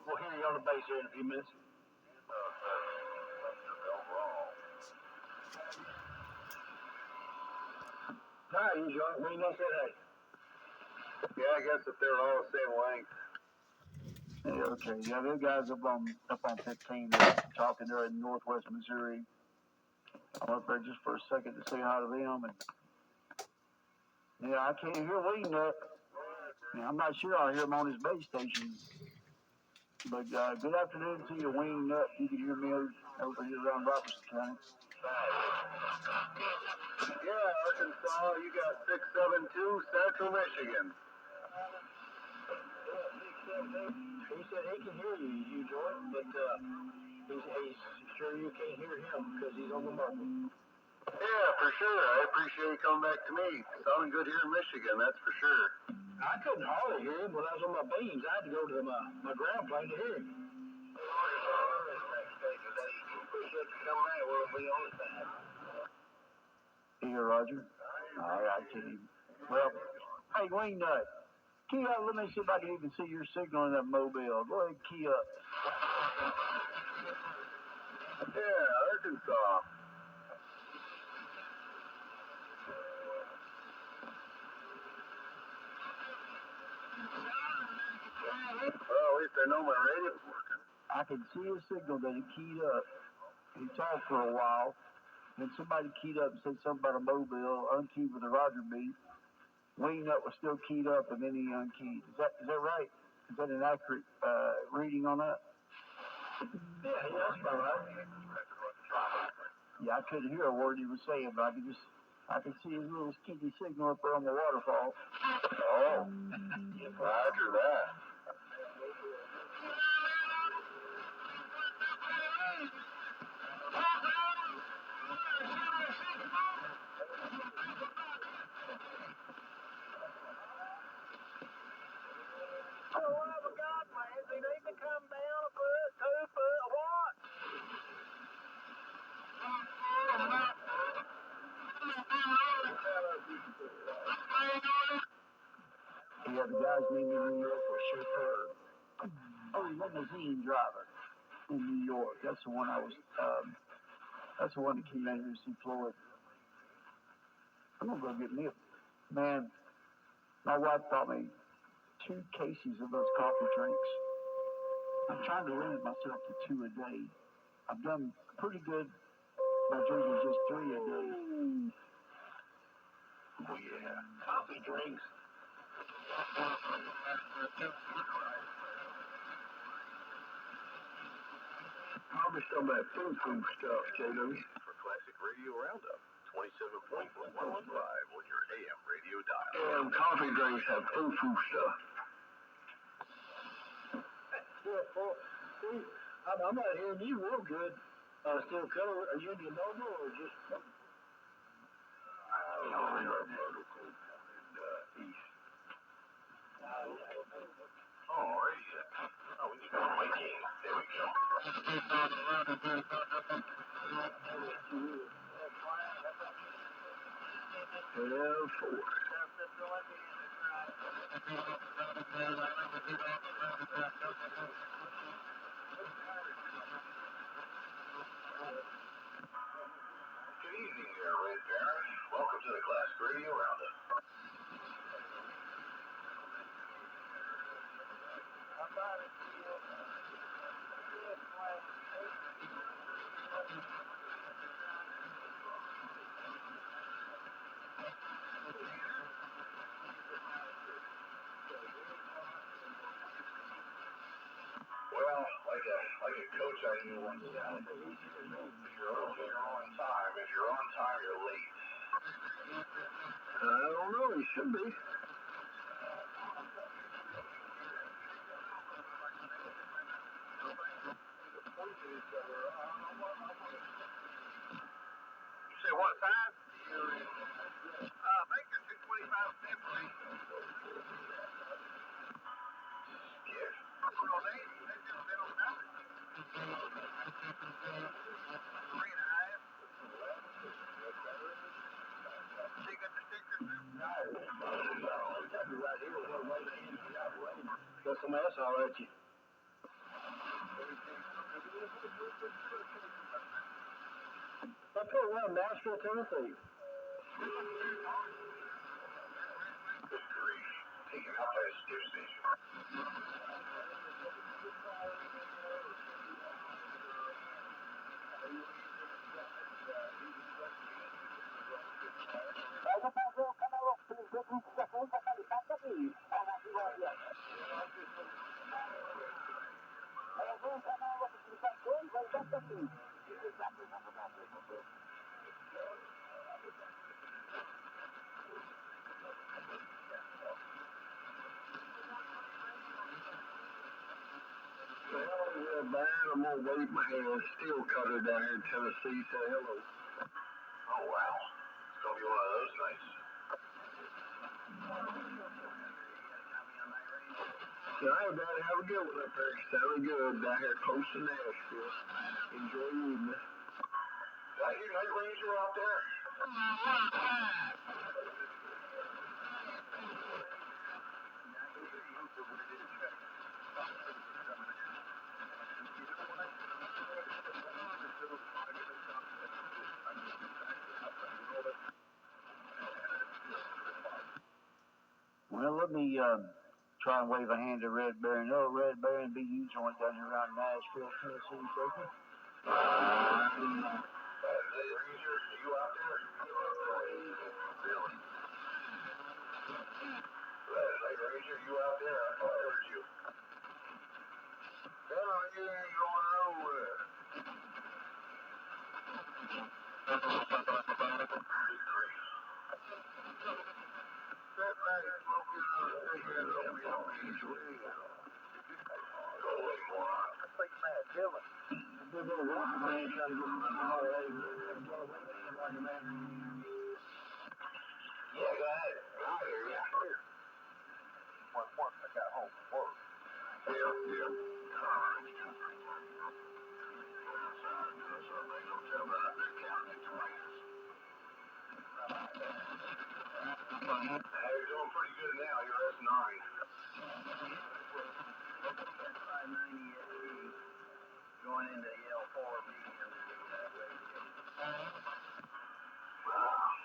we'll hear you on the base here in a few minutes. Hi, you join. What do you say? Hey. Yeah, I guess if they're all the same length. Yeah, okay. Yeah, those guys up on 15, they're talking. They're in northwest Missouri. I went there just for a second to say hi to them, and yeah, I can't hear Wingnut. Yeah, I'm not sure I'll hear him on his base station. But good afternoon to you, Wingnut. You can hear me over here around Robertson County. Yeah, Arkansas, you got 672 Central Michigan. He said he can hear you Jordan, but he's sure you can't hear him because he's on the market. Yeah, for sure. I appreciate you coming back to me. Sounding good here in Michigan, that's for sure. I couldn't hardly hear him when I was on my beams. I had to go to my ground plane to hear him. Here, Roger. All right, Jimmy. Well, hey, Wingnut. Key up. Let me see if I can even see your signal in that mobile. Go ahead, key up. Yeah, Arkansas. Well, at least I know my radio's working. I can see a signal that he keyed up. He talked for a while. Then somebody keyed up and said something about a mobile, unkeyed with a Roger beat. Wingnut was still keyed up, and then he unkeyed. Is that right? Is that an accurate reading on that? Yeah, that's about right. Yeah, I couldn't hear a word he was saying, but I could see his little skinny signal up there on the waterfall. Oh, Roger that. Yeah, the guy's name in New York was chauffeur. Oh, limousine driver in New York. That's the one that's the one that came in here to see Floyd. I'm gonna go get me man. My wife bought me 2 cases of those coffee drinks. I'm trying to limit myself to 2 a day. I've done pretty good by drinking just 3 a day. Oh yeah, coffee drinks. I'll be some of that food stuff, JW. For Classic Radio Roundup, 27.115 on your AM radio dial. And coffee drinks have food stuff. Yeah, well, see, I'm not hearing you real good. Still color. Are you in the mobile or just? Oh, we need to play game. There we go. Good evening there, Red Baron. Welcome to the Classic Radio Roundup. Well, like a coach I knew once said, if you're early, you're on time. If you're on time, you're late. I don't know, he should be. You say what time? Make it 225 simply. Yes. Personal name? Maybe a middle number. 3.5. She got the sticker. Got some ass all at you. around Nashville, Tennessee. Good grief. Taken out by a skip station. Bad. I'm gonna wave my hand. Steel cutter down here in Tennessee. Say hello. Oh, wow. It's going to be one of those nights. Yeah, Daddy, have a good one up there. Sounding good down here close to Nashville. Enjoy your evening. Is that your night ranger out there? Well, let me try and wave a hand to Red Bear. No, Red Bear and BU joint down here around Nashville, Tennessee, Jacob. Night ranger, are you out there? Really? Night ranger, you out there? I thought I heard you. Well, you ain't going nowhere. Good grief. Sit back smoking on a cigarette over your face. Go away, moron. Think Matt Dillon. Big old rock man trying to get my power. Yeah, go ahead. I hear you. Once I got home from work. Yeah. You're doing pretty good now. You're S9. 590 SE going into L4B and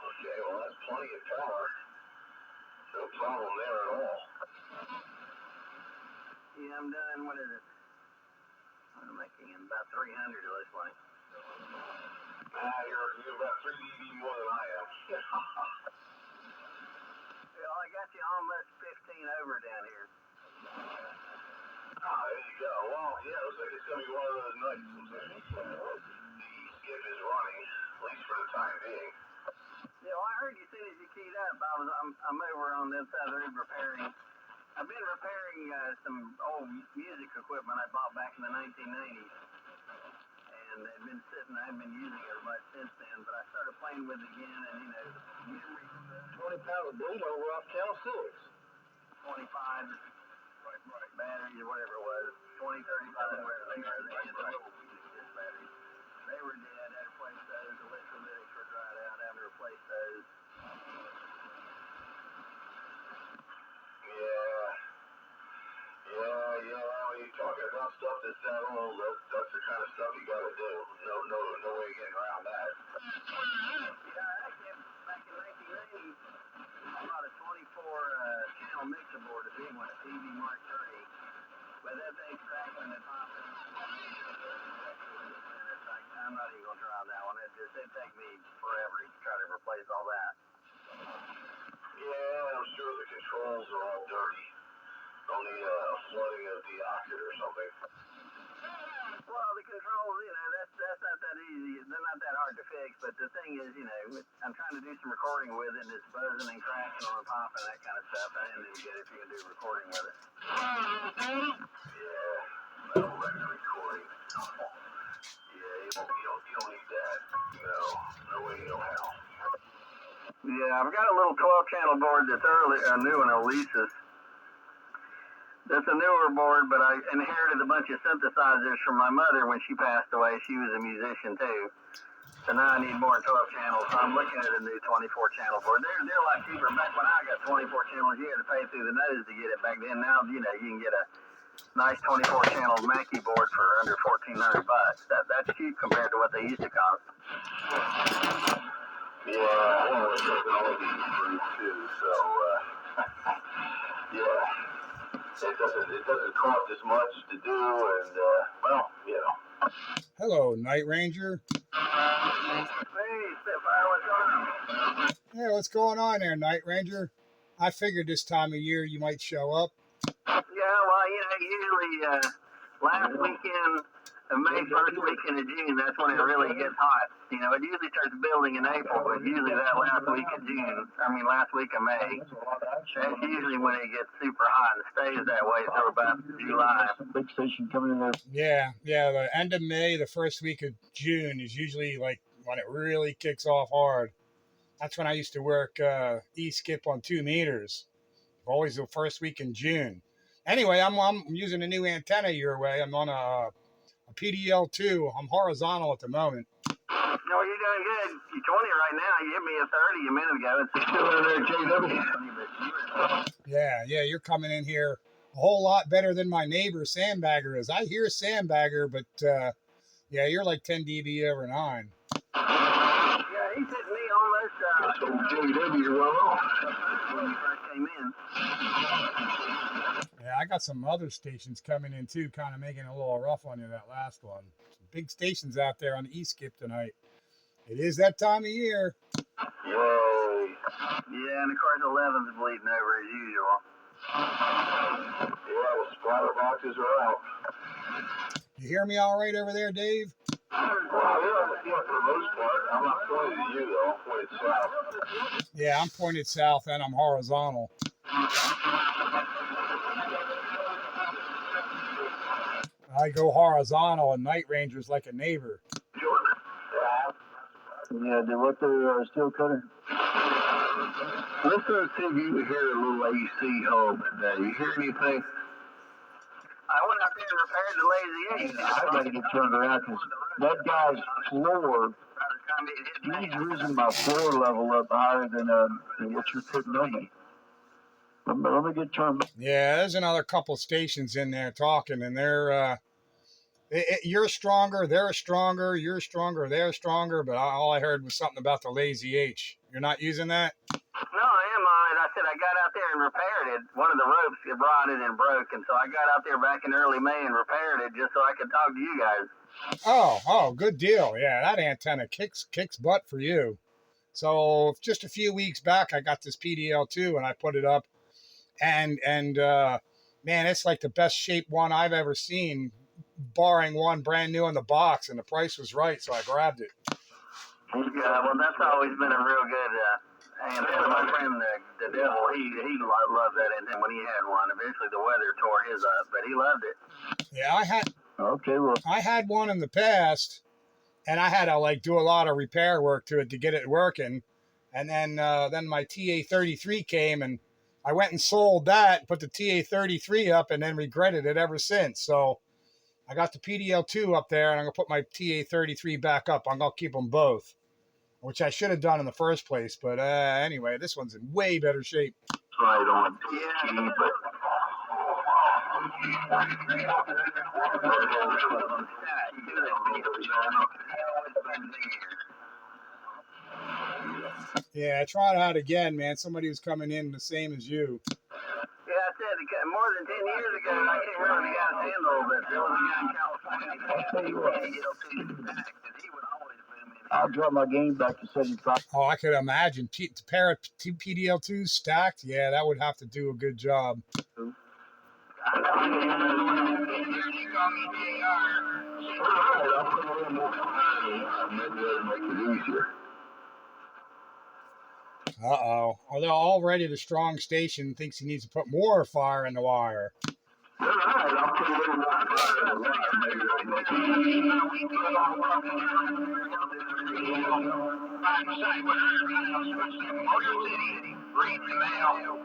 Okay, well, that's plenty of power. No problem there at all. yeah, I'm done. What is it? What am I making? About 300, it looks like. You're about 3 dB more than I am. Well, I got you almost 15 over down here. There you go. Well, yeah, looks like it's going to be one of those nights. The skip is running, at least for the time being. Yeah, well, I heard you as soon as you keyed up. I'm over on the other side of the road repairing. I've been repairing some old music equipment I bought back in the 1990s. And they've been sitting, I haven't been using it much since then, but I started playing with it again, and you know, 20 pound of boom over off Channel 6. 25 batteries or whatever it was, 20, 35, whatever they are, they had little batteries. They were dead, I had to replace those, the electrolytics were dried out, I had to replace those. Yeah, when you're talking about stuff that's that old, that's the kind of stuff you gotta do. No way of getting around that. Yeah, actually, back in 1990, I bought a 24 channel mixer board, a big one, a TV Mark 30. But that thing's cracking and popping. And it's like, I'm not even going to try that one. It'd take me forever to try to replace all that. Yeah, I'm sure the controls are all dirty. They'll need a flooding of the oxid or something. Well, the controls, you know, that's not that easy. They're not that hard to fix. But the thing is, you know, I'm trying to do some recording with it, and it's buzzing and cracking and popping and that kind of stuff. I didn't get if you can do recording with it. Yeah, metal record recording. Yeah, you don't need that. No way, no how. Yeah, I've got a little 12-channel board that's a new one, Elisa's. That's a newer board, but I inherited a bunch of synthesizers from my mother when she passed away. She was a musician too. So now I need more than 12 channels. So I'm looking at a new 24-channel board. They're a lot cheaper. Back when I got 24 channels, you had to pay through the nose to get it. Back then, now, you know, you can get a nice 24 channel Mackie board for under $1,400. That's cheap compared to what they used to cost. Yeah, well, the technology improved too, so yeah, it doesn't cost as much to do, and well, you know. Hello, Night Ranger. Hey, Spitfire, what's going on? Yeah, what's going on there, Night Ranger? I figured this time of year you might show up. Yeah, well, you know, usually last weekend of May, first weekend of June, that's when it really gets hot. You know, it usually starts building in April, but usually that last week of last week of May, that's usually when it gets super hot and stays that way through about July. Big station coming in there. Yeah, the end of May, the first week of June is usually like when it really kicks off hard. That's when I used to work E-skip on 2 meters. Always the first week in June. Anyway, I'm using a new antenna your way. I'm on a PDL2. I'm horizontal at the moment. No, you're doing good. You're 20 right now. You hit me a 30 a minute ago. It's still in there, JW. Yeah, you're coming in here a whole lot better than my neighbor Sandbagger is. I hear Sandbagger, but yeah, you're like 10 dB over 9. Yeah, he's hitting me almost. So JW, well, when you first came in. Yeah, I got some other stations coming in too, kind of making it a little rough on you, that last one. Some big stations out there on the E-skip tonight. It is that time of year. yay. Yeah, and of course 11's bleeding over as usual. Yeah, the splatter boxes are out. You hear me all right over there, Dave? Well, yeah, for the most part. I'm not pointed at you, though. I'm pointed south. Yeah, I'm pointed south and I'm horizontal. I go horizontal and Night Ranger's like a neighbor. Yeah, they what they're steel cutter. Let's go see if you can hear a little AC home today. You hear anything? I went out there and repaired the Lazy 8. I gotta get turned around because that guy's floor, he's raising my floor level up higher than what you're putting on me. Let me get turned back. Yeah, there's another couple stations in there talking, and they're you're stronger, they're stronger, you're stronger, they're stronger, but all I heard was something about the Lazy H. You're not using that? No, I am on it. I said I got out there and repaired it. One of the ropes got rotted and broke, and so I got out there back in early May and repaired it just so I could talk to you guys. Oh, good deal. Yeah, that antenna kicks butt for you. So just a few weeks back, I got this PDL2 and I put it up, and man, it's like the best shaped one I've ever seen, barring one brand new in the box, and the price was right, so I grabbed it. Yeah, well, that's always been a real good antenna. My friend, the Devil, he loved that antenna when he had one. Eventually, the weather tore his up, but he loved it. Yeah, I had one in the past, and I had to like do a lot of repair work to it to get it working. And then my TA33 came, and I went and sold that, put the TA33 up, and then regretted it ever since. So I got the PDL2 up there, and I'm gonna put my TA33 back up. I'm gonna keep them both, which I should have done in the first place. But anyway, this one's in way better shape. Right on. Yeah, but Yeah, try it out again, man. Somebody was coming in the same as you. Yeah, I said more than 10 years ago, I can't remember the guy's handle, but there was a guy in California that I'll tell you what. he would always boom in. I'll drop my game back to 75. Oh, I could imagine. A pair of PDL2s stacked, yeah, that would have to do a good job. I know. I'll put a little more time. Maybe that'll make it easier. Uh-oh. Although already the strong station thinks he needs to put more fire in the wire. All right, I'll put a little more time in the line. Maybe that'll make it easier.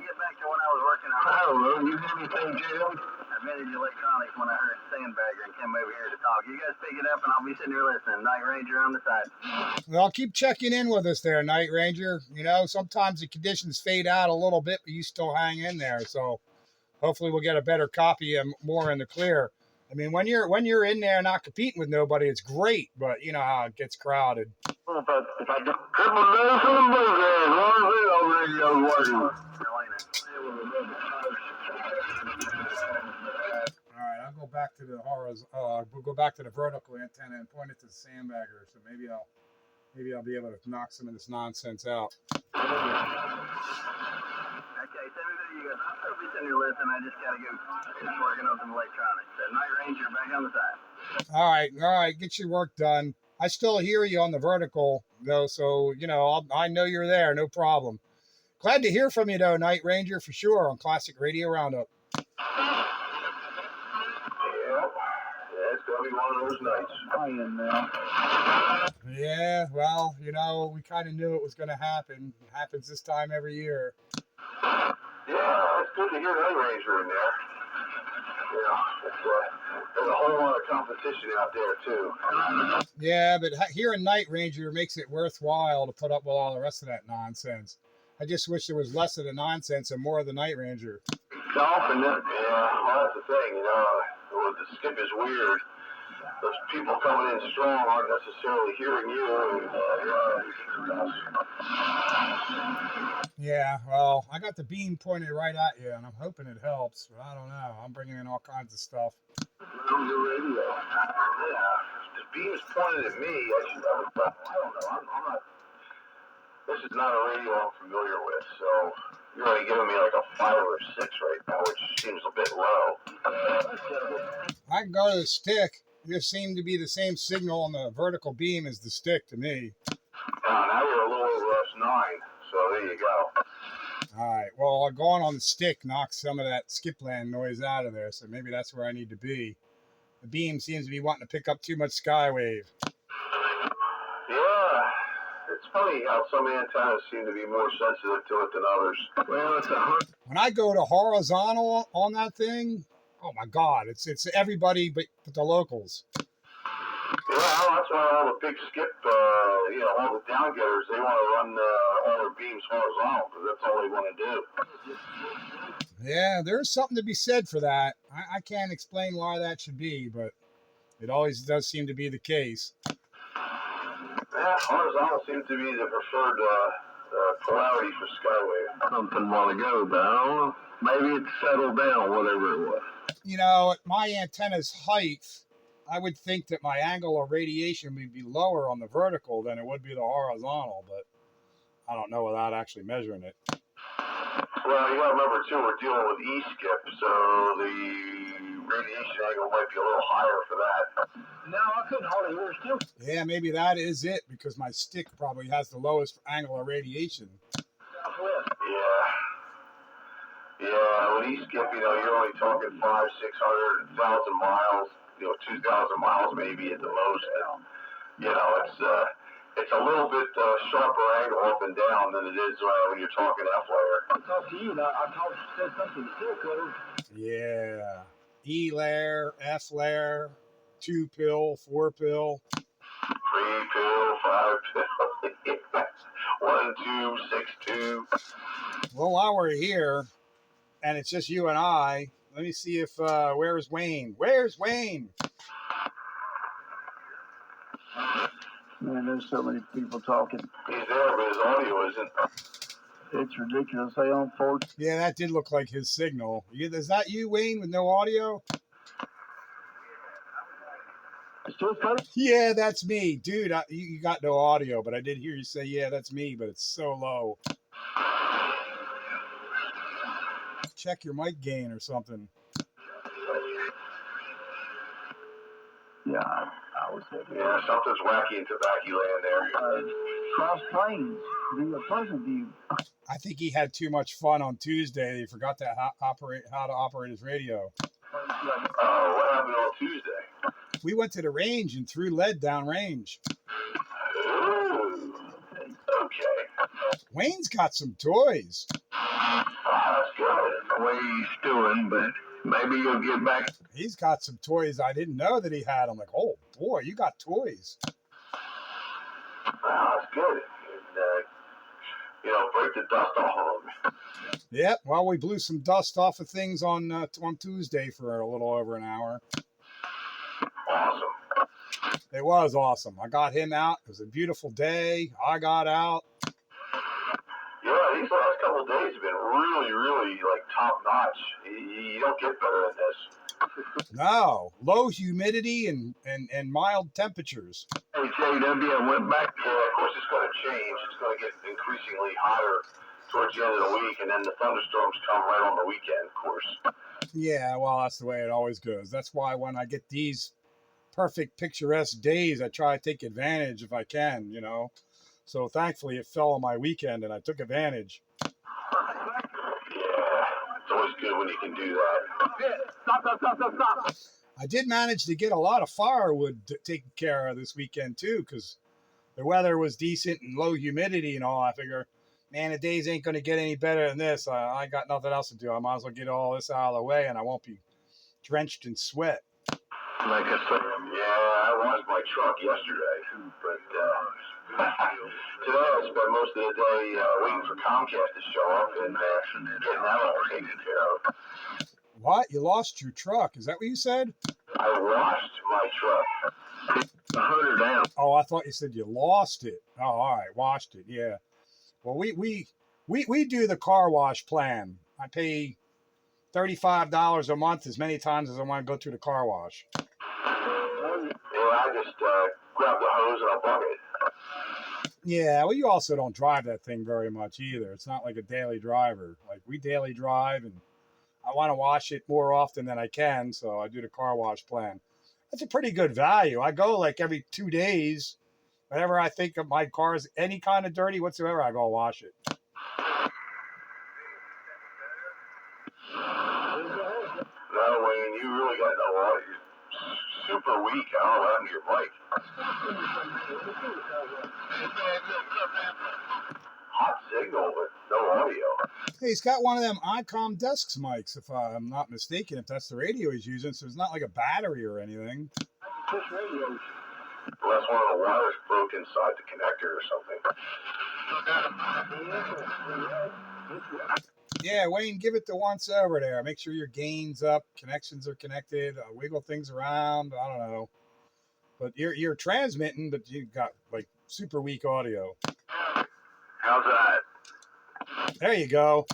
Get back to when I was working on I don't know. You hear anything, Jim? I invented electronics when I heard Sandbagger and came over here to talk. You guys pick it up and I'll be sitting here listening. Night Ranger on the side. Well, keep checking in with us there, Night Ranger. You know, sometimes the conditions fade out a little bit, but you still hang in there. So hopefully we'll get a better copy and more in the clear. I mean, when you're in there not competing with nobody, it's great, but you know how it gets crowded. If I don't triple dose on the booger, as long as it already goes working. All right, I'll go back to the we'll go back to the vertical antenna and point it to the sandbagger. So maybe I'll be able to knock some of this nonsense out. Okay, send me there you go. I'll be sitting here listening. I just gotta go finish working on some electronics. That Night Ranger back on the side. All right, get your work done. I still hear you on the vertical though, so you know I know you're there, no problem. Glad to hear from you though, Night Ranger, for sure on Classic Radio Roundup. Yeah, it's gonna be one of those nights. Playing now. Yeah, well, you know, we kind of knew it was going to happen. It happens this time every year. Yeah, it's good to hear Night Ranger in there. There's a whole lot of competition out there too. Yeah, but hearing Night Ranger makes it worthwhile to put up with all the rest of that nonsense. I just wish there was less of the nonsense and more of the Night Ranger. Often, yeah, well, that's the thing, you know. The skip is weird. Those people coming in strong aren't necessarily hearing you. Yeah, well, I got the beam pointed right at you, and I'm hoping it helps, but I don't know. I'm bringing in all kinds of stuff. Radio. Yeah, the beam's pointed at me. I don't know. I'm not. This is not a radio I'm familiar with, so you're only giving me like a 5 or 6 right now, which seems a bit low. I can go to the stick. It just seemed to be the same signal on the vertical beam as the stick to me. Now you're a little over S9, so there you go. All right, well, going on the stick knocks some of that skipland noise out of there, so maybe that's where I need to be. The beam seems to be wanting to pick up too much skywave. Yeah, it's funny how some antennas seem to be more sensitive to it than others. Well, when I go to horizontal on that thing, oh my God, it's everybody but the locals. Yeah, that's why all the big skip, all the downgetters, they want to run all their beams horizontal because that's all they want to do. Yeah, there's something to be said for that. I can't explain why that should be, but it always does seem to be the case. Yeah, horizontal seems to be the preferred polarity for skywave. Something a while ago, but I don't know. Maybe it's settled down, whatever it was. You know, at my antenna's height, I would think that my angle of radiation would be lower on the vertical than it would be the horizontal, but I don't know without actually measuring it. Well, you got to remember, too, we're dealing with E-skip, so the radiation angle might be a little higher for that. No, I couldn't hardly hear still. Yeah, maybe that is it, because my stick probably has the lowest angle of radiation. Yeah, with E-skip, you're only talking 500, 600, 1,000 miles, 2,000 miles maybe at the most. It's a little bit sharper angle up and down than it is when you're talking F-layer. I talked to you, I said something to still code. Yeah. E-layer, F-layer, 2-pill, 4-pill. 3-pill, 5-pill, 1 tube, 6 tube. Well, while we're here, and it's just you and I, let me see if, where's Wayne? Where's Wayne? Man, there's so many people talking. He's there, but his audio isn't. It's ridiculous. They on 4. Yeah, that did look like his signal. Is that you, Wayne, with no audio? Still cutting? Yeah, that's me. Dude, you got no audio, but I did hear you say, yeah, that's me, but it's so low. Check your mic gain or something. Yeah, I was there. Yeah, something's wacky in Tobacco Land there. Cross planes, via Pleasant View. I think he had too much fun on Tuesday. He forgot to how to operate his radio. Oh, what happened on Tuesday? We went to the range and threw lead down range. Ooh, okay. Wayne's got some toys. That's good. The way he's doing, but maybe you'll get back. He's got some toys I didn't know that he had. I'm like, oh boy, you got toys. That's good. And, break the dust off of them. Yep. Well, we blew some dust off of things on Tuesday for a little over an hour. Awesome. It was awesome. I got him out. It was a beautiful day. I got out. Yeah, these last couple of days have been really, really like top notch. You don't get better than this. No, low humidity and mild temperatures. Hey, JW, I went back. Yeah, of course it's going to change. It's going to get increasingly hotter towards the end of the week, and then the thunderstorms come right on the weekend, of course. Yeah, well, that's the way it always goes. That's why when I get these perfect picturesque days, I try to take advantage if I can, So thankfully it fell on my weekend and I took advantage. Yeah, it's always good when you can do that. Stop. I did manage to get a lot of firewood taken care of this weekend too, because the weather was decent and low humidity and all. I figure, man, the days ain't going to get any better than this. I got nothing else to do. I might as well get all this out of the way and I won't be drenched in sweat. Like I said, yeah, I washed my truck yesterday, but today I spent most of the day waiting for Comcast to show up and getting that all taken care of. What? You lost your truck? Is that what you said? I washed my truck. I heard her down. Oh, I thought you said you lost it. Oh, all right, washed it. Yeah. Well, we do the car wash plan. I pay $35 a month as many times as I want to go through the car wash. Yeah, I just grab the hose and I bug it. Yeah, well, you also don't drive that thing very much either. It's not like a daily driver. Like we daily drive, and I want to wash it more often than I can, so I do the car wash plan. That's a pretty good value. I go like every 2 days. Whenever I think of my car's any kind of dirty whatsoever, I go wash it. No, Wayne, you really got no audio. Super weak. I don't know what happened to your mic. Hot signal, but no audio. Hey, he's got one of them ICOM Desks mics, if I'm not mistaken, if that's the radio he's using. So it's not like a battery or anything. Unless one of the wires broke inside the connector or something. Yeah, Wayne, give it the once over there. Make sure your gain's up, connections are connected, wiggle things around. I don't know. But you're transmitting, but you've got like super weak audio. How's that? There you go.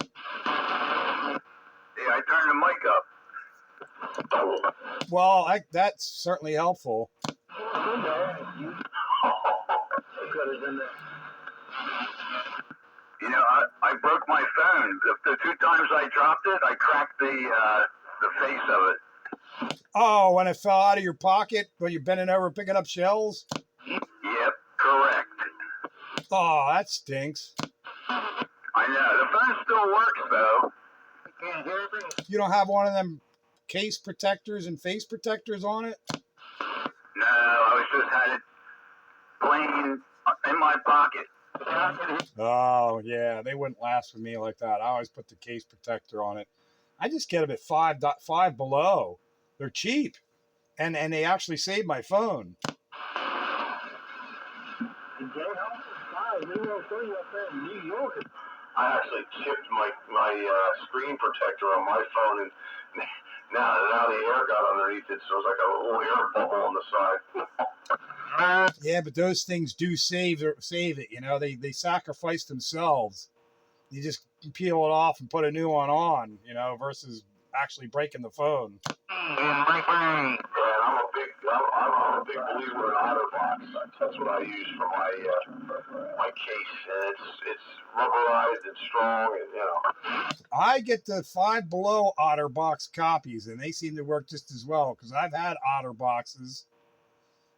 Yeah, I turned the mic up. Well, that's certainly helpful. You know, I broke my phone. The 2 times I dropped it, I cracked the face of it. Oh, when it fell out of your pocket when you're bending over picking up shells? Yep, correct. Oh, that stinks. I know. The phone still works, though. I can't hear me. You don't have one of them case protectors and face protectors on it? No, I just had it plain in my pocket. Oh, yeah, they wouldn't last with me like that. I always put the case protector on it. I just get them at 5.5 below. They're cheap, and they actually save my phone. I actually chipped my screen protector on my phone, and now the air got underneath it, so it's like a little air bubble on the side. Yeah, but those things do save it. You know, they sacrifice themselves. You just peel it off and put a new one on. You know, versus actually breaking the phone. And I'm a big believer in OtterBox. That's what I use for my case, and it's rubberized and strong, and I get the 5 Below OtterBox copies, and they seem to work just as well because I've had OtterBoxes,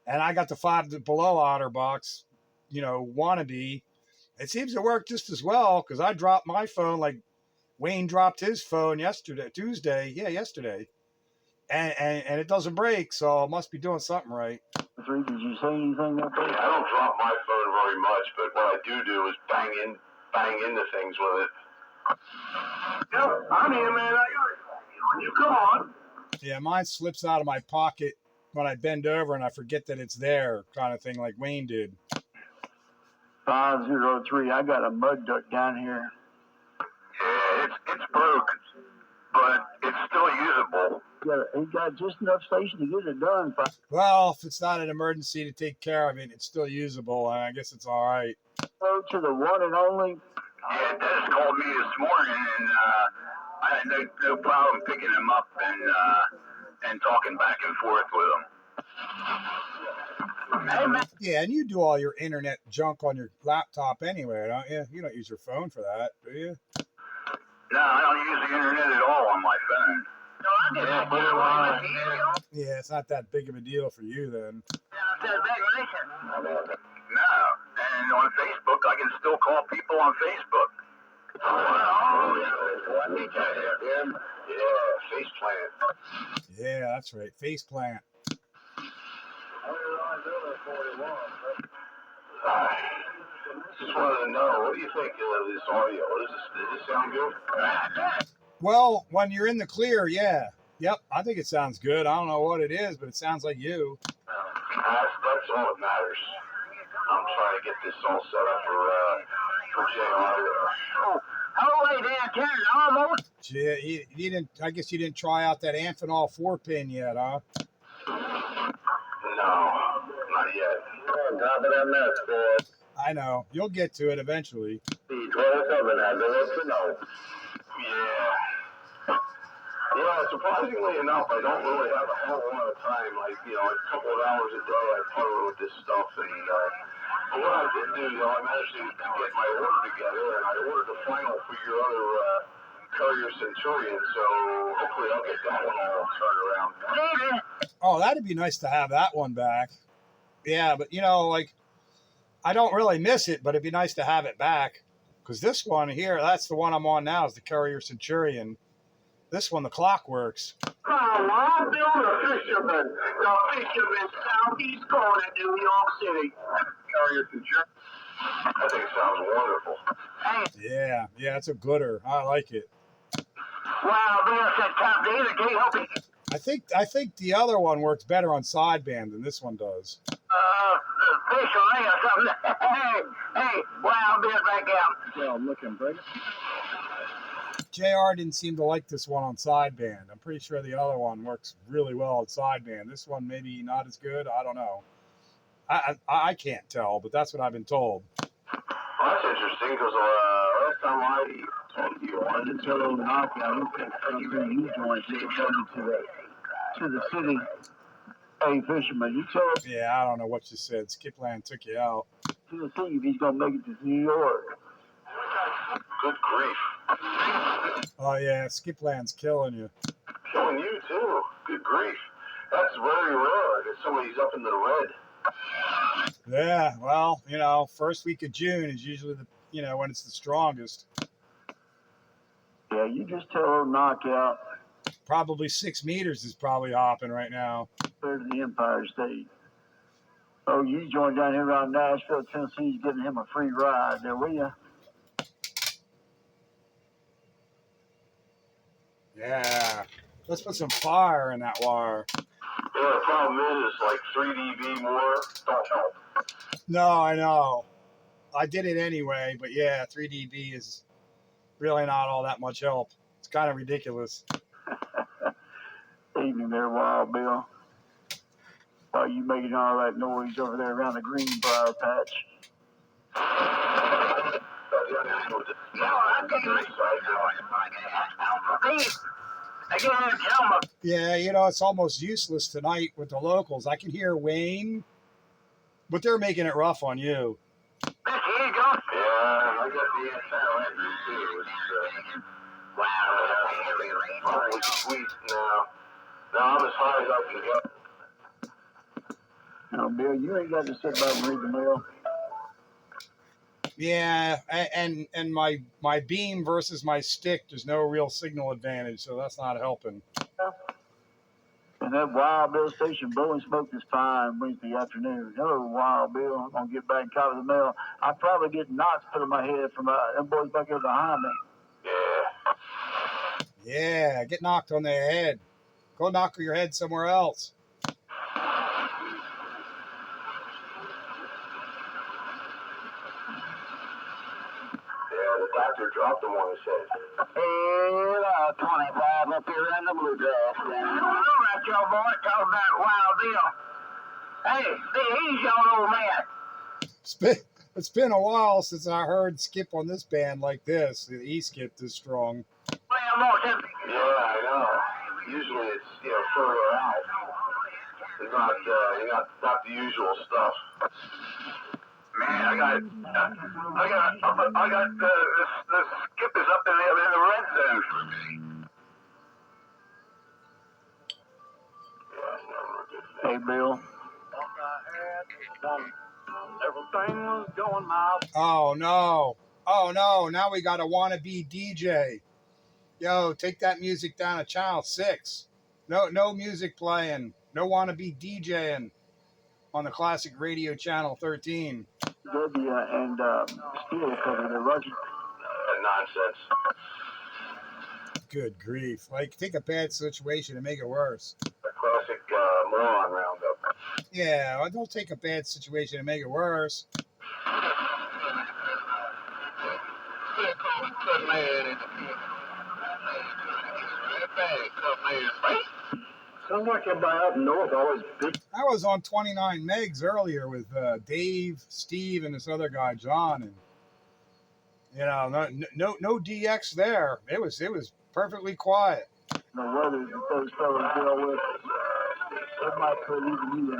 and I got the 5 Below OtterBox, wannabe. It seems to work just as well because I dropped my phone like Wayne dropped his phone Tuesday, and it doesn't break, so it must be doing something right. Did you say anything up there? I don't drop my phone very much, but what I do is bang into things with it. Yep, I'm here, man. You come on. Yeah, mine slips out of my pocket when I bend over and I forget that it's there, kind of thing, like Wayne did. 503. I got a mud duck down here. Yeah, it's broke, but it's still usable. He got just enough station to get it done. Well, if it's not an emergency to take care of it, it's still usable. I guess it's all right. Go to the one and only. Yeah, Dennis called me this morning, and I had no problem picking him up and talking back and forth with him. Yeah, and you do all your internet junk on your laptop anyway, don't you? You don't use your phone for that, do you? No, I don't use the internet at all on my phone. No, I get Yeah, put it on. Yeah, it's not that big of a deal for you then. No, and on Facebook, I can still call people on Facebook. Yeah, face plant. Yeah, that's right. Face plant. Just wanted to know, what do you think of this audio? Does this sound good? Well, when you're in the clear, yeah. Yep, I think it sounds good. I don't know what it is, but it sounds like you. That's all that matters. I'm trying to get this all set up for JR. How late in Canada? Almost. Yeah, you didn't. I guess you didn't try out that Amphenol 4-pin yet, huh? No, not yet. Top of that mess, boy. I know. You'll get to it eventually. Yeah, surprisingly enough, I don't really have a whole lot of time. Like, a couple of hours a day I play with this stuff. And but what I did do, I managed to get my order together, and I ordered the final for your other Courier Centurion, so hopefully I'll get that one all turned around. Oh, that'd be nice to have that one back. Yeah, but I don't really miss it, but it'd be nice to have it back. Because this one here, that's the one I'm on now, is the Courier Centurion. This one, the clock works. Come on, Bill, the fisherman. The fisherman southeast corner, New York City. Courier Centurion. I think it sounds wonderful. Yeah, it's a gooder. I like it. Wow, Bill said top day the gate hoping. I think the other one works better on sideband than this one does. Fish or something. Hey, wow, Bill back out. Yeah, I'm looking, buddy. JR didn't seem to like this one on sideband. I'm pretty sure the other one works really well on sideband. This one maybe not as good. I don't know. I can't tell, but that's what I've been told. Well, that's interesting because last time I told you, I It's a little knockout. You joined to the city. Hey, fisherman, you tell us Yeah, I don't know what you said. Skipland took you out. to the city if he's going to make it to New York. good grief. Oh, yeah, Skipland's killing you. Killing you, too. Good grief. That's very rare that somebody's up in the red. Yeah, well, first week of June is usually when it's the strongest. Yeah, you just tell him knockout. Probably 6 meters is probably hopping right now. There's the Empire State. Oh, you joined down here around Nashville, Tennessee, giving him a free ride there, will you? Yeah. Let's put some fire in that wire. Yeah, the problem is like 3 dB more don't help. No, I know. I did it anyway, but yeah, 3 dB is really not all that much help. It's kind of ridiculous. Evening there, Wild Bill. Why you making all that noise over there around the Greenbrier patch? Yeah, it's almost useless tonight with the locals. I can hear Wayne, but they're making it rough on you. Yeah, I got the antenna too. Holy sweet now. Now I'm as high as I can get. No, Bill, you ain't got to sit back and read the mail. Yeah, and my beam versus my stick, there's no real signal advantage, so that's not helping. And that Wild Bill station blowing smoke is fine Wednesday afternoon. Hello, Wild Bill. I'm going to get back and copy the mail. I probably get knots put in my head from them boys back there behind me. Yeah, get knocked on the head. Go knock your head somewhere else. or dropped him on his head? 25 up here in the bluegrass. All right, y'all boy, talk about Wild Bill. Hey, he's your old man. It's been a while since I heard Skip on this band like this. He skipped this strong. Yeah, I know. Usually it's, further out. It's not the usual stuff. Man, I got the Skip is up in the red zone. Hey, Bill. Everything was going my way. Oh no. Now we got a wannabe DJ. Yo, take that music down to channel 6. No music playing. No wannabe DJing on the classic radio channel 13. Debbie and Steele covered the Roger. Nonsense. Good grief. Like, take a bad situation and make it worse. A classic moron roundup. Yeah, well, don't take a bad situation and make it worse. Sounds like everybody up north always big. I was on 29 megs earlier with Dave, Steve, and this other guy, John, and no DX there. It was perfectly quiet. The weather that those fellas deal with, it might put even you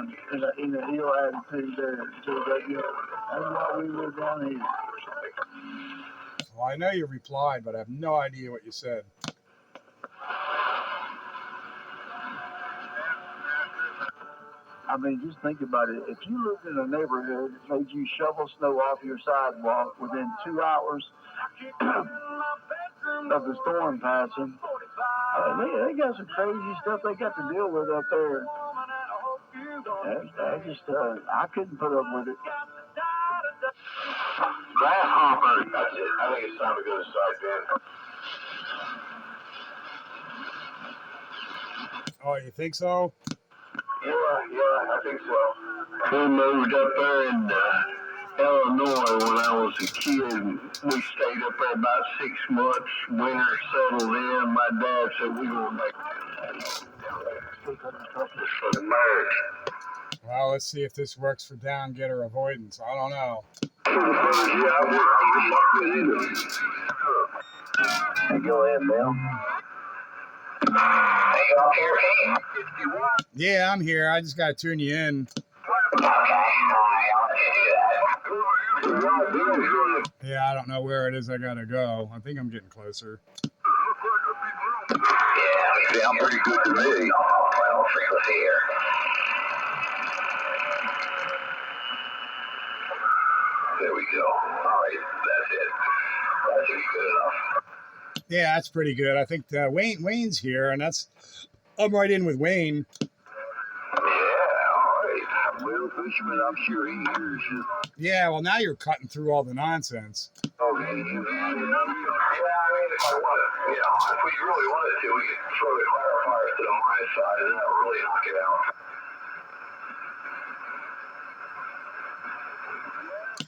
in a ill attitude there. That's why we live down here. Well, I know you replied, but I have no idea what you said. I mean, just think about it. If you lived in a neighborhood that made you shovel snow off your sidewalk within 2 hours of the storm passing, they got some crazy stuff they got to deal with up there. I couldn't put up with it. Grasshopper. That's it. I think it's time to go to side bin. Oh, you think so? Yeah, I think so. We moved up there in Illinois when I was a kid. We stayed up there about 6 months. Winter settled in. My dad said we were make this for the birds. Well, let's see if this works for down getter avoidance. I don't know. Hey, go ahead, Bill. Yeah, I'm here. I just got to tune you in. Yeah, I don't know where it is I got to go. I think I'm getting closer. Yeah, they sound pretty good to me. Well, frequency here. There we go. All right, that's it. That's good enough. Yeah, that's pretty good. I think Wayne's here, and I'm right in with Wayne. Yeah, all right. Well, Fisherman, I'm sure he hears you. Yeah, well, now you're cutting through all the nonsense. Okay. Yeah, I mean, if we really wanted to, we could throw the clarifiers to the my side and that would really knock it out.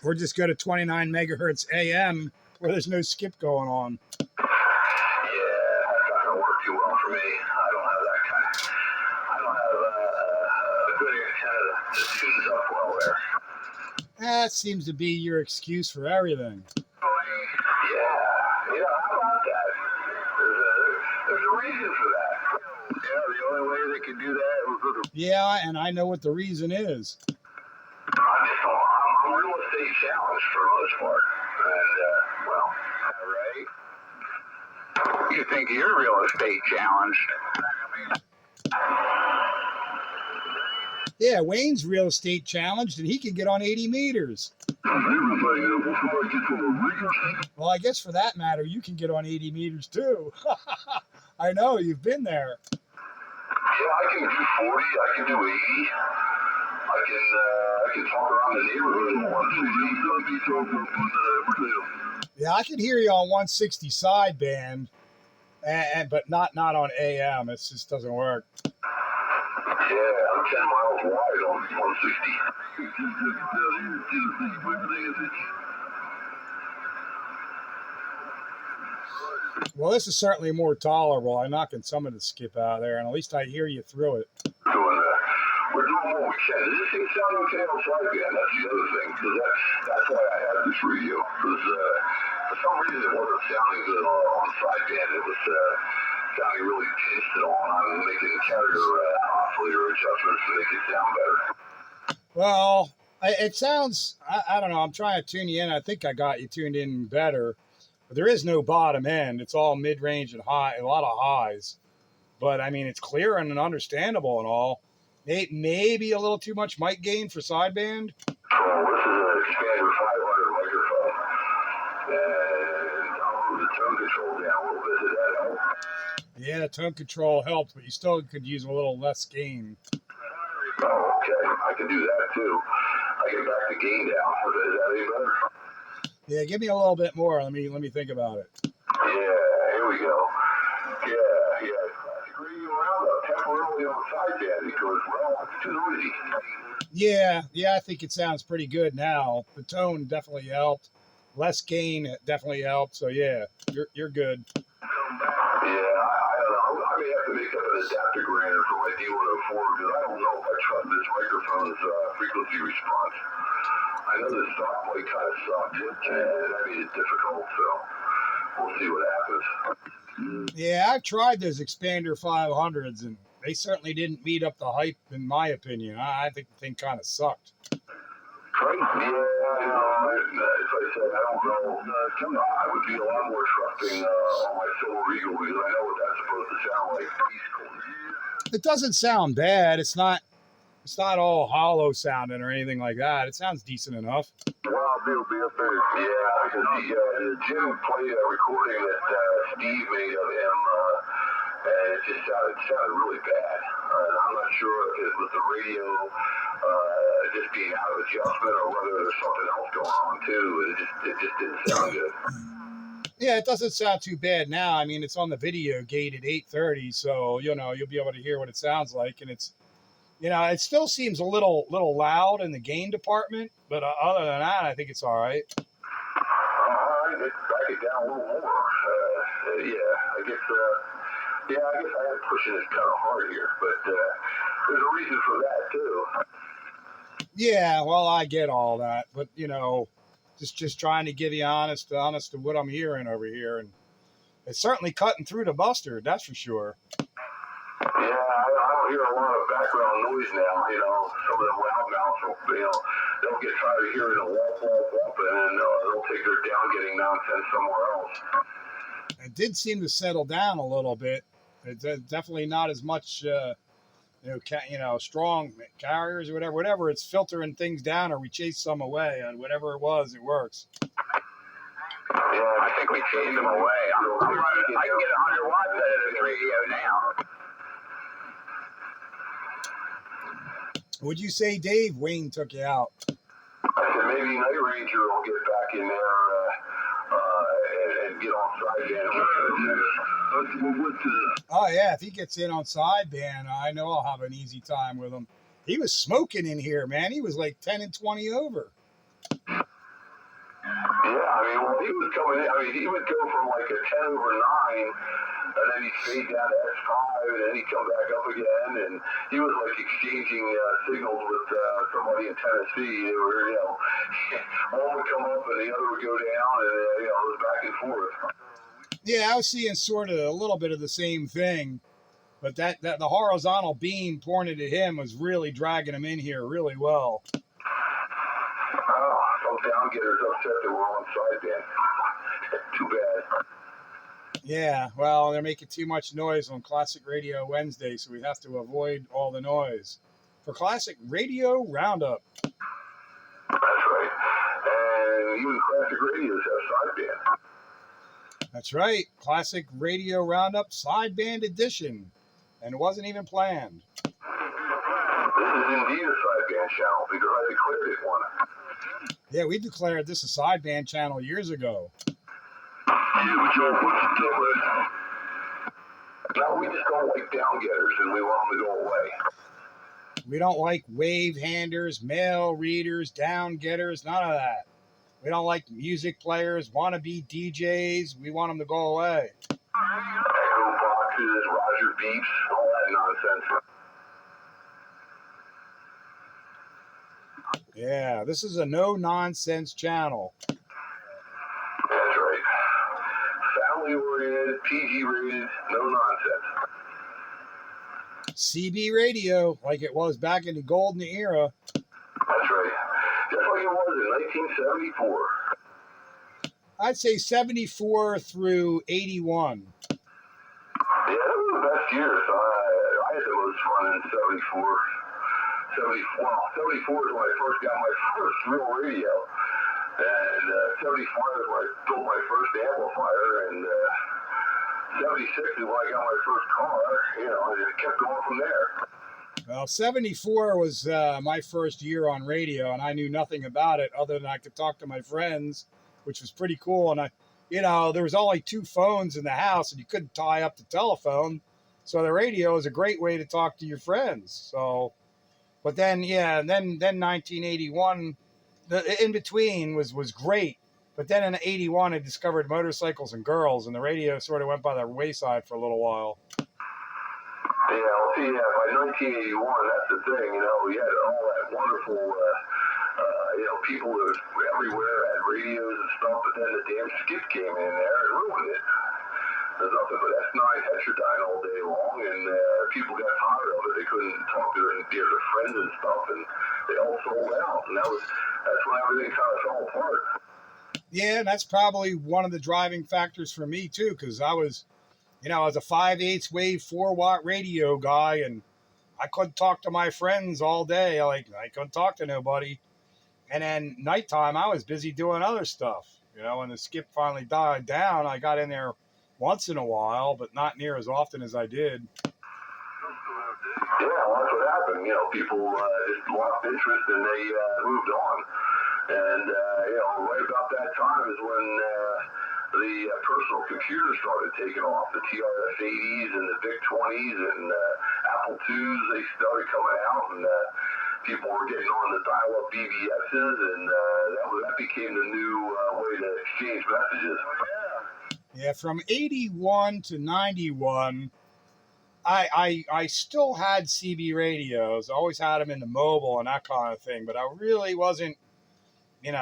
Or just go to 29 megahertz AM where there's no skip going on. That's not going to work too well for me. I don't have a good antenna that tunes up well there. That seems to be your excuse for everything. Yeah, how about that? There's a reason for that. Yeah, the only way they could do that was with a... Yeah, and I know what the reason is. I'm real estate challenged for the most part. And, right? You think you're real estate challenged? Yeah, Wayne's real estate challenged, and he can get on 80 meters. Well, I guess for that matter, you can get on 80 meters too. I know, you've been there. Yeah, I can do 40, I can do 80. I can talk around the neighborhood in 160. Yeah, I can hear you on 160 sideband, but not on AM. It just doesn't work. Yeah, I'm 10 miles wide on 160. Well, this is certainly more tolerable. I'm knocking some of the skip out of there, and at least I hear you through it. We're doing what we can. Does this thing sound okay on sideband? That's the other thing, because that's why I had this radio. Because for some reason it wasn't sounding good on sideband. It was sounding really pinched and all. I'm making carrier oscillator adjustments to make it sound better. Well, it sounds, I don't know, I'm trying to tune you in. I think I got you tuned in better. But there is no bottom end. It's all mid-range and high, a lot of highs. But, I mean, it's clear and understandable and all. Maybe a little too much mic gain for sideband. Oh, this is an Expander 500 microphone. And I'll move the tone control down a little bit. Does that help? Yeah, the tone control helps, but you still could use a little less gain. Oh, okay. I can do that too. I can back the gain down. Is that any better? Yeah, give me a little bit more. Let me think about it. Yeah, here we go. Yeah. Classic radio roundup temporarily on sideband because, well, it's too noisy. Yeah, I think it sounds pretty good now. The tone definitely helped. Less gain definitely helped. So yeah, you're good. Yeah, I don't know. I may have to make up an adapter grander for my D104 because I don't know if I trust this microphone's frequency response. I know this stock mic kind of sucked, and I made it difficult, so we'll see what happens. Yeah, I've tried those Expander 500s, and they certainly didn't meet up the hype, in my opinion. I think the thing kind of sucked. Right? Yeah, I know. As I said, I don't know. I would be a lot more trusting on my Silver Eagle because I know what that's supposed to sound like. It doesn't sound bad. It's not all hollow sounding or anything like that. It sounds decent enough. Well, it'll be up there. Yeah, because Jim played a recording that Steve made of him, and it just sounded really bad. And I'm not sure if it was the radio just being out of adjustment or whether there's something else going on too. It just didn't sound good. Yeah, it doesn't sound too bad now. I mean, it's on the video gate at 8:30, so you'll be able to hear what it sounds like, and it's. It still seems a little loud in the gain department, but other than that, I think it's all right. All right, let's back it down a little more. I guess I am pushing it kind of hard here, but there's a reason for that too. Yeah, well, I get all that, but just trying to give you honest to what I'm hearing over here, and it's certainly cutting through the mustard, that's for sure. Yeah, I don't hear a lot of background noise now. Some of them loudmouths will, they'll get tired of hearing a whoop, and then they'll take their down-getting nonsense somewhere else. It did seem to settle down a little bit. It's definitely not as much, strong carriers or whatever. It's filtering things down, or we chase some away, and whatever it was, it works. Yeah, I think we chased them away. I can get 100 watts out of this radio now. Would you say, Dave, Wayne took you out? I said maybe Night Ranger will get back in there and get on sideband. Oh, yeah, if he gets in on sideband, I know I'll have an easy time with him. He was smoking in here, man. He was like 10 and 20 over. Yeah, he was coming in. He would go from like a 10 over 9, and then he'd fade down to S5, and then he'd come back up again, and he was like exchanging signals with somebody in Tennessee. Where, one would come up and the other would go down, and it was back and forth. Yeah, I was seeing sort of a little bit of the same thing, but that the horizontal beam pointed at him was really dragging him in here really well. Oh, some down-getters upset that we're on sideband. Too bad. Yeah, well, they're making too much noise on Classic Radio Wednesday, so we have to avoid all the noise. For Classic Radio Roundup. That's right. And even Classic Radios have sideband. That's right. Classic Radio Roundup Sideband Edition. And it wasn't even planned. This is indeed a sideband channel because I declared it one. Yeah, we declared this a sideband channel years ago. Yeah, but you're what's different. No, we just don't like down-getters and we want them to go away. We don't like wave handers, mail readers, down getters, none of that. We don't like music players, wannabe DJs. We want them to go away. Echo boxes, Roger beeps, all that nonsense. Yeah, this is a no-nonsense channel. That's right. Family-oriented, PG-rated, no nonsense. CB radio, like it was back in the golden era. That's right. Just like it was in 1974. I'd say 74 through 81. Yeah, those were the best years. I had the most fun in 74. 74 is when I first got my first real radio. And 75 is when I built my first amplifier. And 76 is when I got my first car. You know, and it kept going from there. Well, 74 was my first year on radio, and I knew nothing about it other than I could talk to my friends, which was pretty cool. And there was only 2 phones in the house, and you couldn't tie up the telephone. So the radio is a great way to talk to your friends. So, but then, then 1981, the in between was great. But then in 81, I discovered motorcycles and girls, and the radio sort of went by the wayside for a little while. Yeah, well, see, by 1981, that's the thing, you know, we had all that wonderful, people that were everywhere had radios and stuff, but then the damn skip came in there and ruined it. There's nothing but S9 heterodyne all day long, and people got tired of it. They couldn't talk to their friends and stuff, and they all sold out, and that's when everything kind of fell apart. Yeah, and that's probably one of the driving factors for me, too, because I was a 5/8 wave 4-watt radio guy, and I couldn't talk to my friends all day. I couldn't talk to nobody. And then nighttime, I was busy doing other stuff. When the skip finally died down, I got in there once in a while, but not near as often as I did. Yeah, well, that's what happened. People just lost interest and they moved on. And, right about that time is when the personal computers started taking off. The TRS-80s and the VIC-20s and Apple IIs, they started coming out, and people were getting on the dial-up BBSs, and that became the new way to exchange messages. Yeah, from 81 to 91, I still had CB radios. I always had them in the mobile and that kind of thing, but I really wasn't, it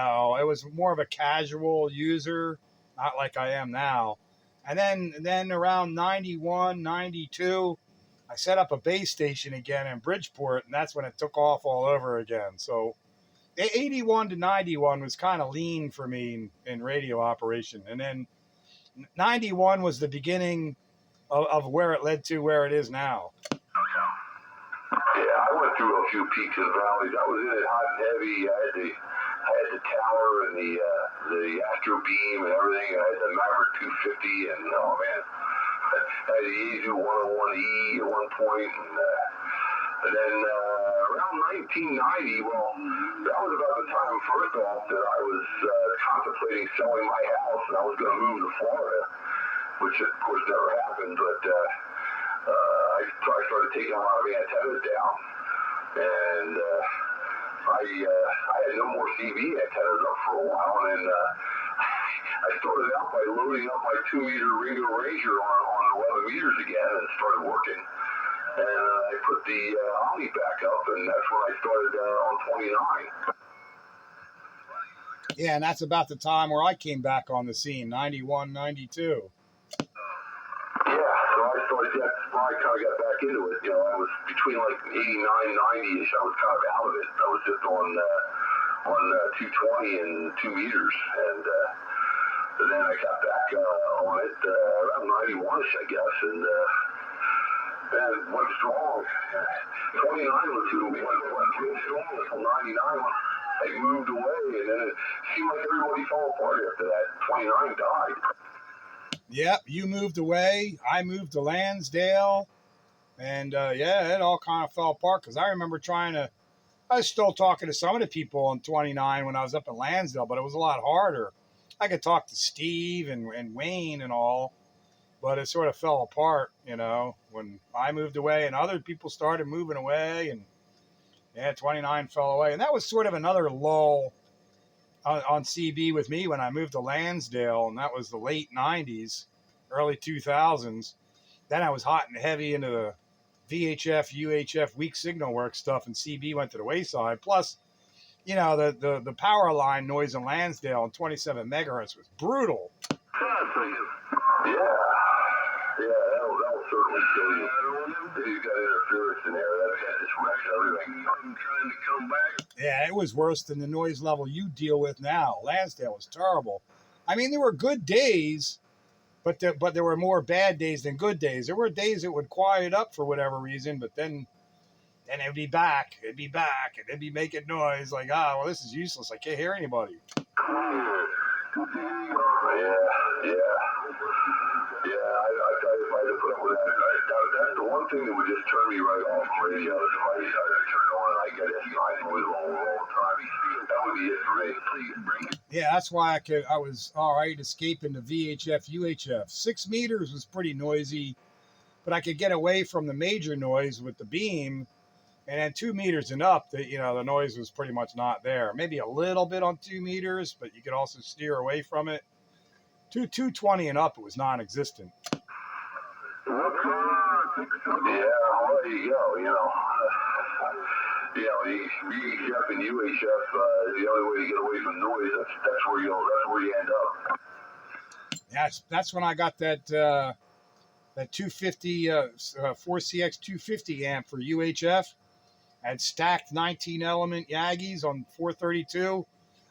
was more of a casual user, not like I am now. And then around 91, 92, I set up a base station again in Bridgeport, and that's when it took off all over again. So 81 to 91 was kind of lean for me in radio operation. And then 91 was the beginning of where it led to where it is now. Yeah, I went through a few peaks and valleys. I was in it hot and heavy. I had the tower and the Astro Beam and everything. I had the Maverick 250, and oh man, I had the Yaesu 101E at one point, and then around 1990, well, that was about the time, first off, that I was contemplating selling my house, and I was going to move to Florida, which of course never happened, but I started taking a lot of antennas down, and I had no more CB antennas up for a while, and I started out by loading up my 2-meter Ringo Ranger on 11 meters again and started working. And I put the Omni back up, and that's when I started on 29. Yeah, and that's about the time where I came back on the scene, 91, 92. Yeah, so I started, that's when I kind of got back into it. I was between like 89, 90-ish, I was kind of out of it. I was just on 220 and 2 meters, and then I got back on it around 91-ish, I guess, and went strong. 29 was went strong until 99. I moved away, and then it seemed like everybody fell apart after that. 29 died. Yep, you moved away. I moved to Lansdale. And, it all kind of fell apart because I remember I was still talking to some of the people on 29 when I was up in Lansdale, but it was a lot harder. I could talk to Steve and Wayne and all, but it sort of fell apart, when I moved away and other people started moving away, and 29 fell away. And that was sort of another lull on CB with me when I moved to Lansdale, and that was the late 90s, early 2000s. Then I was hot and heavy into the VHF, UHF, weak signal work stuff, and CB went to the wayside. Plus, you know, the power line noise in Lansdale and 27 megahertz was brutal. Yeah, that will certainly kill you. You got interference in there. That just wrecks everything. I'm trying to come back. Yeah, it was worse than the noise level you deal with now. Lansdale was terrible. I mean, there were good days, but there were more bad days than good days. There were days it would quiet up for whatever reason, but then it'd be back. It'd be back, and it'd be making noise like, well, this is useless. I can't hear anybody. Yeah, I tell you, if I had to put up with that, that's the one thing that would just turn me right off radio. If I turn it on and I get it, I noise all the time. That would be it for me. Please bring it. Yeah, that's why I was all right escaping the VHF, UHF. 6 meters was pretty noisy, but I could get away from the major noise with the beam. And then 2 meters and up, the noise was pretty much not there. Maybe a little bit on 2 meters, but you could also steer away from it. 220 and up, it was non-existent. Yeah, well, there you go, VHF and UHF, the only way to get away from noise, that's where you end up. That's when I got that 250 4CX 250 amp for UHF. I had stacked 19 element Yagis on 432.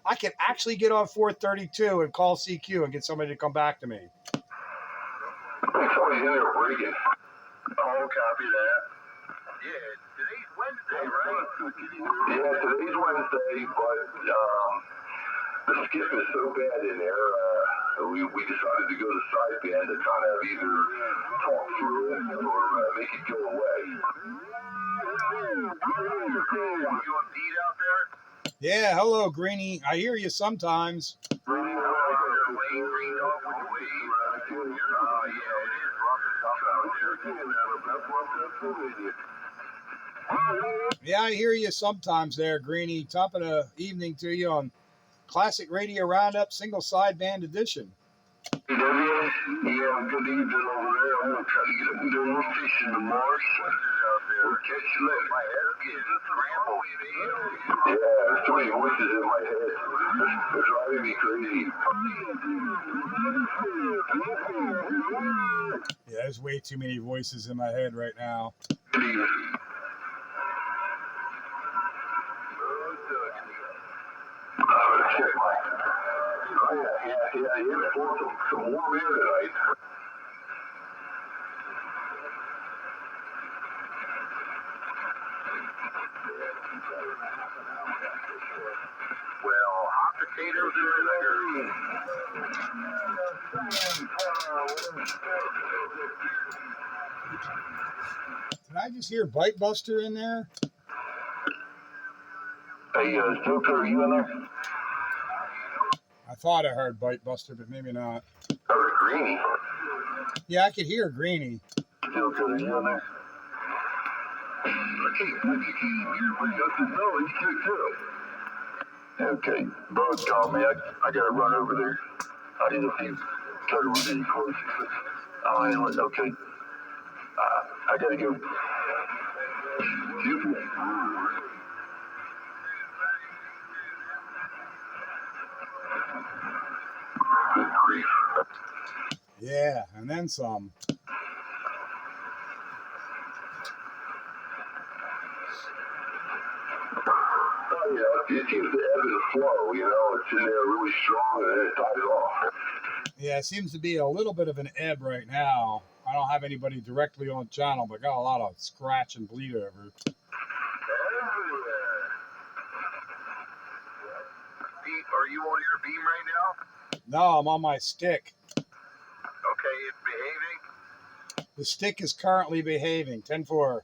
I could actually get on 432 and call CQ and get somebody to come back to me. Somebody's in there breaking. Oh, copy that. Yeah, today's Wednesday, right? Yeah, today's Wednesday, but the skip is so bad in there, we decided to go to sideband to kind of either talk through it or make it go away. You on beat out there? Yeah, hello, Greenie. I hear you sometimes. Greenie, yeah, I hear you sometimes there, Greenie. Top of the evening to you on Classic Radio Roundup Single Sideband Edition. Yeah, good evening over there. I'm going to try to get up and do a little fishing tomorrow. Out there. We'll catch you later. My head getting scrambled. Yeah, there's too many voices in my head. They're driving me crazy. Yeah, there's way too many voices in my head right now. Good evening. Check my... Yeah, you're for some warm air tonight. Well, hot potatoes and Did I just hear Bite Buster in there? Hey, Joker, are you in there? I thought I heard Bite Buster, but maybe not. Or Greenie. Yeah, I could hear Greenie. Joker, are you in there? Okay, Bud called me. I gotta run over there. I did a few cutters in close. Okay. I gotta go. Good grief. Yeah, and then some. It seems to ebb and flow, it's in there really strong and then it dies off. Yeah, it seems to be a little bit of an ebb right now. I don't have anybody directly on channel, but got a lot of scratch and bleed over. Pete, are you on your beam right now? No, I'm on my stick. Okay, it's behaving? The stick is currently behaving. 10-4.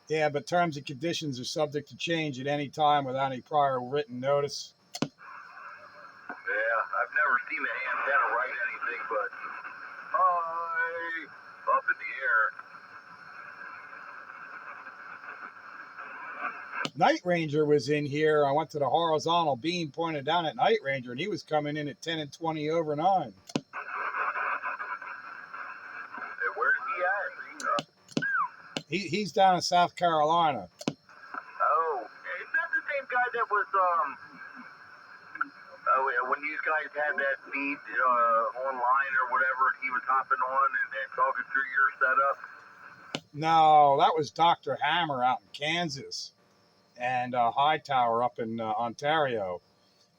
Yeah, but terms and conditions are subject to change at any time without any prior written notice. Yeah, I've never seen the antenna write anything but high up in the air. Night Ranger was in here. I went to the horizontal beam pointed down at Night Ranger, and he was coming in at 10 and 20 over 9. Hey, where's he at? He's down in South Carolina. Oh, is that the same guy that was when you guys had that feed online or whatever, he was hopping on and talking through your setup? No, that was Dr. Hammer out in Kansas and Hightower up in Ontario.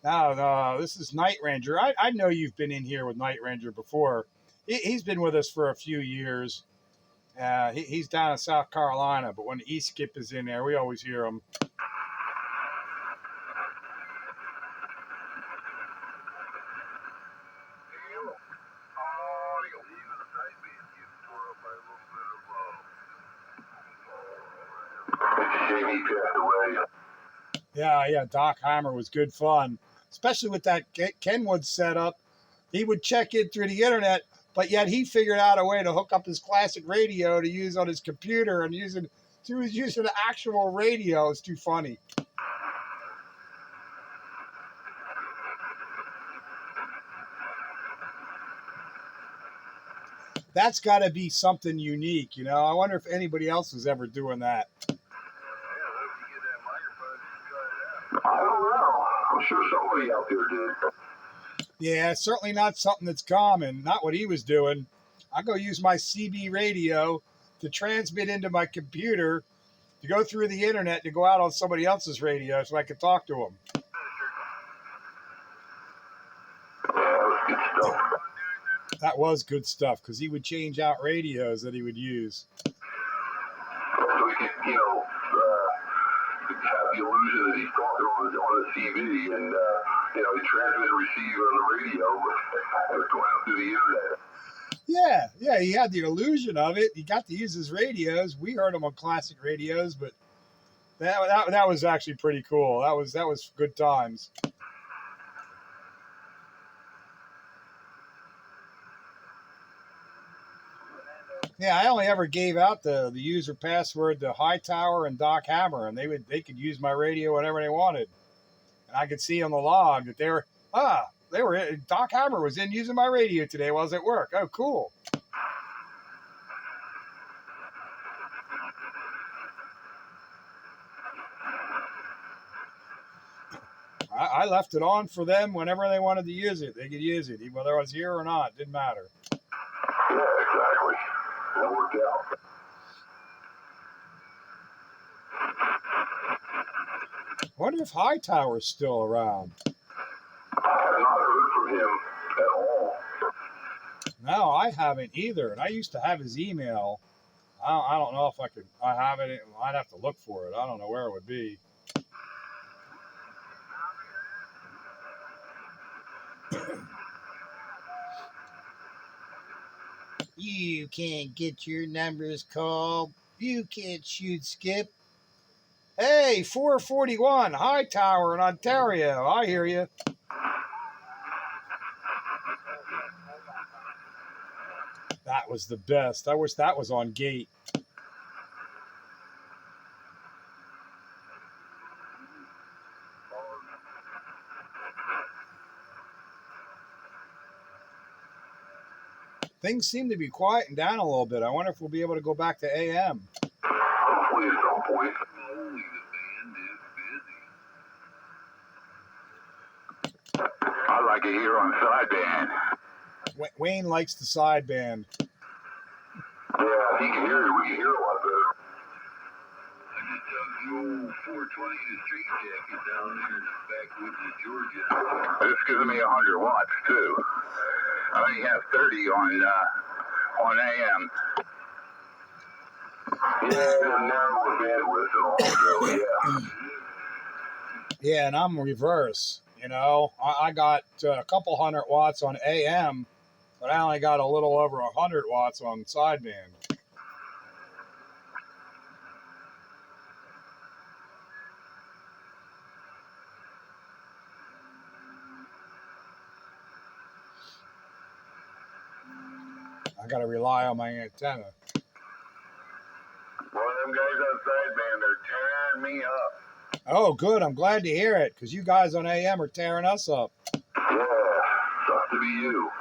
No, this is Night Ranger. I know you've been in here with Night Ranger before. He's been with us for a few years. He's down in South Carolina, but when the East Skip is in there, we always hear him. Yeah, Doc Hammer was good fun, especially with that Kenwood setup. He would check in through the internet, but yet he figured out a way to hook up his classic radio to use on his computer and he was using the actual radio. It's too funny. That's got to be something unique, you know. I wonder if anybody else was ever doing that. I don't know. I'm sure somebody out there did. Yeah, it's certainly not something that's common. Not what he was doing. I go use my CB radio to transmit into my computer to go through the internet to go out on somebody else's radio so I could talk to them. That was good stuff because he would change out radios that he would use. So we could, have the illusion that he's talking on the TV and, he transmit and receive on the radio going out through the internet. Yeah, he had the illusion of it. He got to use his radios. We heard him on classic radios, but that was actually pretty cool. That was good times. Yeah, I only ever gave out the user password to Hightower and Doc Hammer, and they could use my radio whenever they wanted. And I could see on the log that Doc Hammer was in using my radio today while I was at work. Oh, cool. I left it on for them whenever they wanted to use it. They could use it, whether I was here or not. Didn't matter. Yeah, exactly. That worked out. I wonder if Hightower's still around. I have not heard from him at all. No, I haven't either. And I used to have his email. I don't know if I have it. I'd have to look for it. I don't know where it would be. You can't get your numbers called. You can't shoot Skip. Hey, 441, Hightower in Ontario. I hear you. That was the best. I wish that was on gate. Things seem to be quieting down a little bit. I wonder if we'll be able to go back to AM. Hopefully at some point. I like it here on sideband. Wayne likes the sideband. Yeah, he can hear it. We can hear a lot better. I just took the old 420 to straight jacket down there in the backwoods of Georgia. This gives me 100 watts too. I only have 30 on AM. Yeah, narrower bandwidth and all, so yeah. Yeah, and I'm reverse. I got a couple 100 watts on AM, but I only got a little over 100 watts on sideband. I got to rely on my antenna. Boy, them guys on sideband, they're tearing me up. Oh, good. I'm glad to hear it because you guys on AM are tearing us up. Yeah, sucks to be you.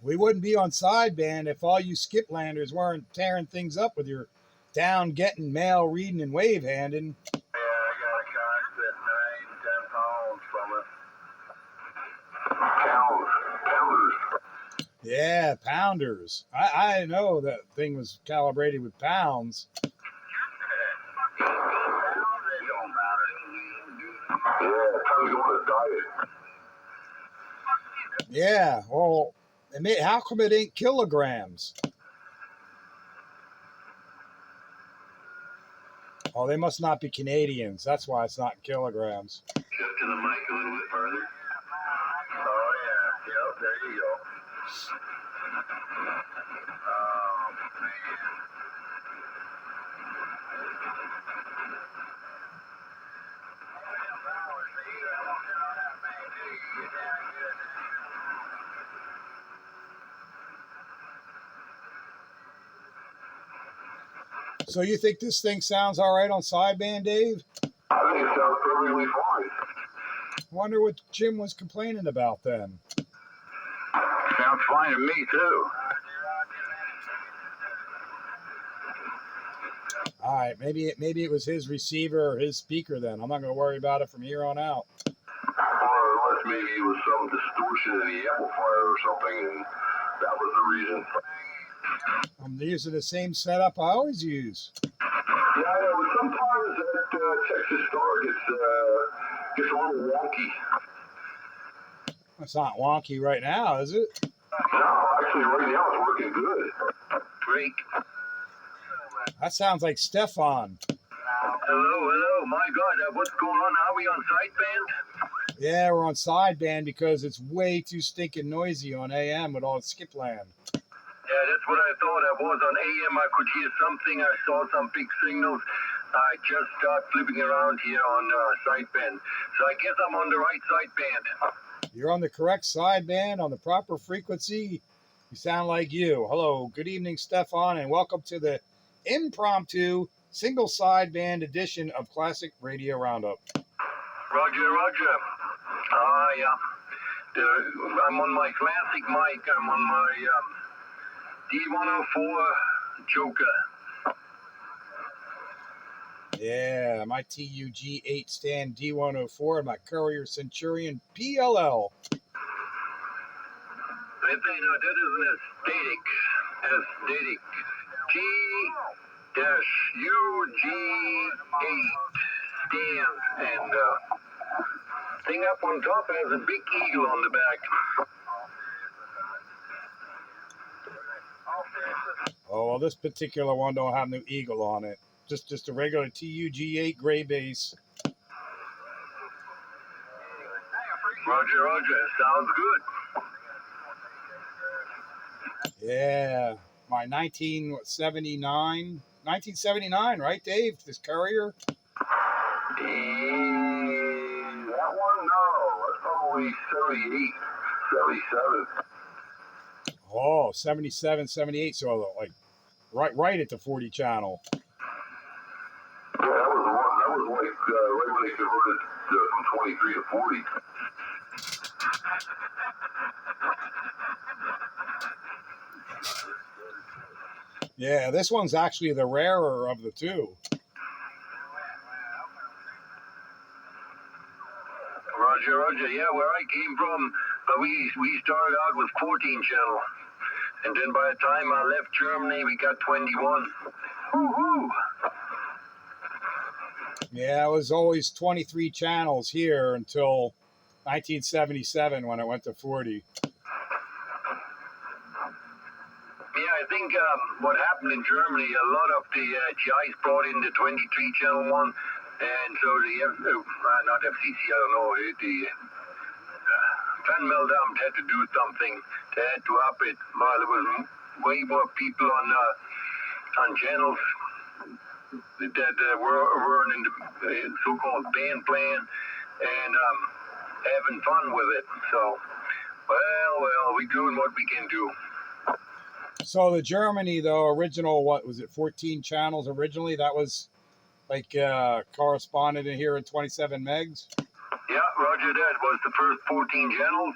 We wouldn't be on sideband if all you skiplanders weren't tearing things up with your down getting, mail reading, and wave handing. Yeah, I got a constant 9, 10 pounds from it. Pounders. Yeah, pounders. I know that thing was calibrated with pounds. Yeah, time to go on a diet. Yeah, well, how come it ain't kilograms? Oh, they must not be Canadians. That's why it's not in kilograms. Just to the mic a little bit further. Oh, yeah. Yep, there you go. Oh, man. So you think this thing sounds all right on sideband, Dave? I think it sounds perfectly fine. Wonder what Jim was complaining about then. Sounds fine to me, too. All right, maybe it was his receiver or his speaker then. I'm not going to worry about it from here on out. Or unless maybe it was some distortion in the amplifier or something, and that was the reason. I'm using the same setup I always use. Yeah, I know, but sometimes that Texas Star gets a little wonky. It's not wonky right now, is it? No, actually, right now it's working good. Great. That sounds like Stefan. Hello. My God, what's going on? Are we on sideband? Yeah, we're on sideband because it's way too stinking noisy on AM with all the skipland. Yeah, that's what I thought. I was on AM. I could hear something. I saw some big signals. I just started flipping around here on sideband. So I guess I'm on the right sideband. You're on the correct sideband on the proper frequency. You sound like you. Hello, good evening, Stefan, and welcome to the impromptu single sideband edition of Classic Radio Roundup. Roger. Yeah. I'm on my classic mic. I'm on my D104 Joker. Yeah, my TUG8 stand D104 and my Courier Centurion PLL. That isn't aesthetic. T-UG8 stand. And thing up on top has a big eagle on the back. Oh, well, this particular one don't have no eagle on it. Just a regular TUG8 gray base. Roger. Sounds good. Yeah, my 1979, right, Dave? This Courier? That one, no. That's probably 78, 77. Oh, 77, 78, so like right at the 40 channel. Yeah, that was the one. That was like right when they converted from 23 to 40. Yeah, this one's actually the rarer of the two. Roger. Yeah, where I came from, we started out with 14 channel. And then by the time I left Germany, we got 21. Woohoo! Yeah, it was always 23 channels here until 1977 when it went to 40. Yeah, I think what happened in Germany, a lot of the GIs brought in the 23 channel one, and so not FCC, I don't know, the Van Meldamt had to do something. They had to up it while there was way more people on channels that were in the so-called band plan and having fun with it. So, well, we're doing what we can do. So the Germany though, original, what was it, 14 channels originally? That was like corresponded in here in 27 megs. Yeah, Roger that. Was the first 14 channels,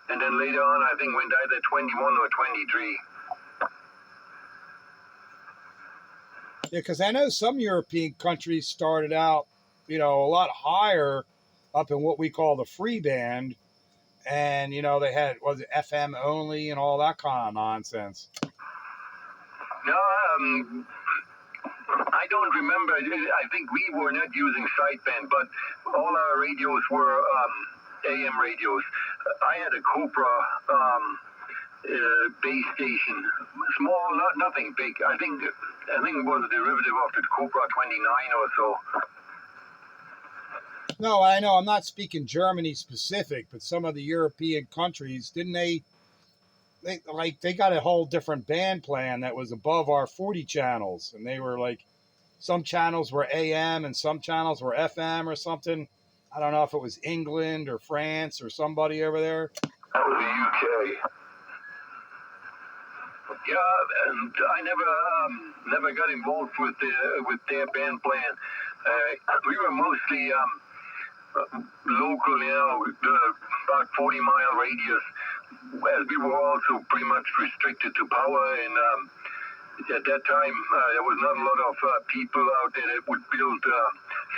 and then later on, I think went either 21 or 23. Yeah, because I know some European countries started out, a lot higher up in what we call the free band. And, they had, was it FM only and all that kind of nonsense. No, I don't remember. I think we were not using sideband, but all our radios were AM radios. I had a Cobra base station, small, nothing big. I think it was a derivative of the Cobra 29 or so. No, I know. I'm not speaking Germany specific, but some of the European countries, didn't they got a whole different band plan that was above our 40 channels, and they were like, some channels were AM and some channels were FM or something. I don't know if it was England or France or somebody over there. That was the UK. Yeah, and I never got involved with their band plan. We were mostly local, about 40-mile radius. Well, we were also pretty much restricted to power, and at that time there was not a lot of people out there that would build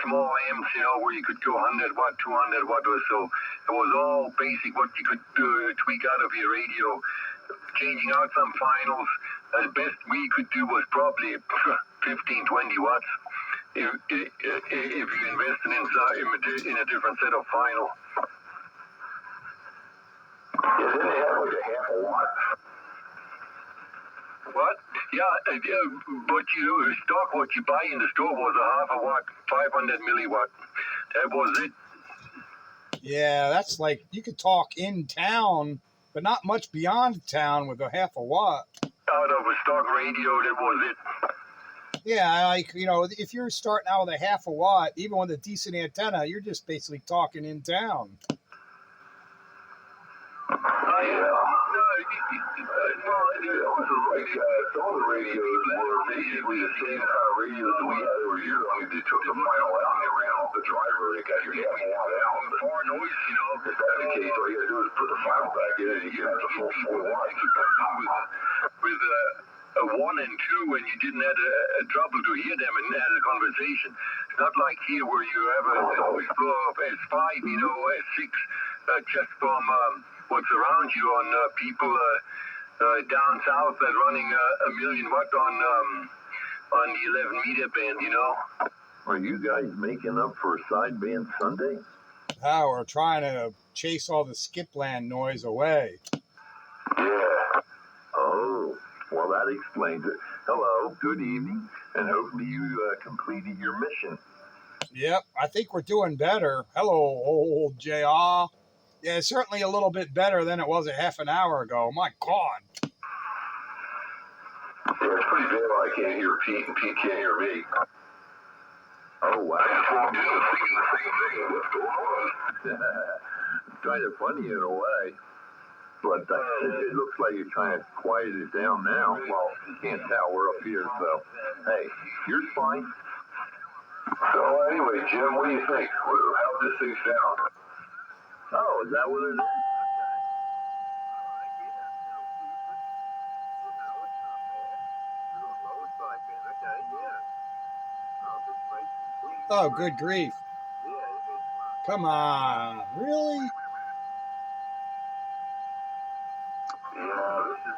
small amps, where you could go 100 watt, 200 watt or so. It was all basic what you could tweak out of your radio, changing out some finals. The best we could do was probably 15, 20 watts. If you invested in a different set of final. Yeah, didn't they have like a half a watt? What? Yeah, but what you buy in the store was a half a watt, 500 milliwatt. That was it. Yeah, that's like, you could talk in town, but not much beyond town with a half a watt. Out of a stock radio, that was it. Yeah, like, if you're starting out with a half a watt, even with a decent antenna, you're just basically talking in town. Some of the radios were basically the same kind of radios that we had over here. Only they took the final out and they ran off the driver. They got your half a watt out. Far noise, If that's the case, all you gotta do is put the final back in and you get the full 4 watts. With a 1 and 2, and you didn't have a trouble to hear them and had a conversation. It's not like here where you have a noise floor of S5, S6, just from what's around you on people down south that running a million watt on the 11 meter band, Are you guys making up for a sideband Sunday? Oh, we're trying to chase all the skipland noise away. Yeah. Oh, well, that explains it. Hello, good evening, and hopefully you completed your mission. Yep, I think we're doing better. Hello, old JR. Yeah, it's certainly a little bit better than it was a half an hour ago. My God. Yeah, it's pretty bad when I can't hear Pete and Pete can't hear me. Oh, wow. What's going on? Kind of funny in a way. But it looks like you're trying to quiet it down now. Well, you can't tell. We're up here, so. Hey, you're fine. So anyway, Jim, what do you think? How's this thing sound? Oh, is that what it is? Oh, good grief. Come on. Really? Yeah, this is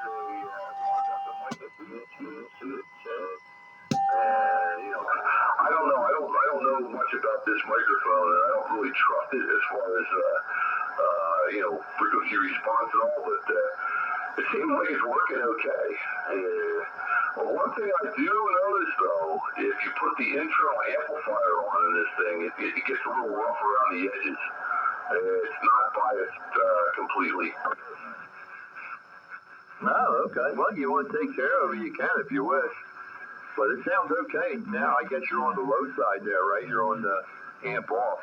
I don't know. I don't know much about this microphone, and I don't really trust it as far as frequency response and all. But it seems like it's working okay. Well, one thing I do notice though, if you put the internal amplifier on in this thing, it gets a little rough around the edges. It's not biased completely. Oh, okay. Well, you want to take care of it, you can if you wish. But it sounds okay. Now, I guess you're on the low side there, right? You're on the amp off.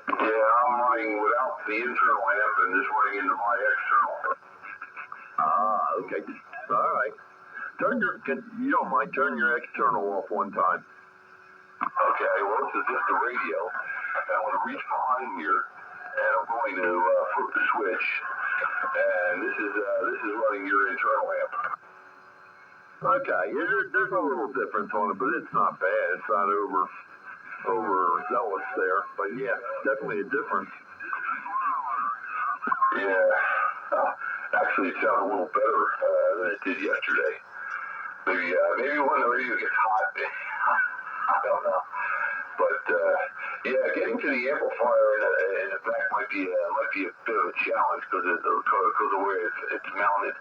Yeah, I'm running without the internal amp and just running into my external. Ah, Okay. All right. You don't mind, turn your external off one time. Okay, well, this is just the radio. I'm going to reach behind here, and I'm going to flip the switch, and this is running your internal amp. Okay, there's a little difference on it, but it's not bad. It's not overzealous there, but yeah, definitely a difference. Yeah, actually, it sounds a little better than it did yesterday. Maybe when the radio gets hot, I don't know. But yeah, getting to the amplifier in the back might be a bit of a challenge because of the way it's mounted.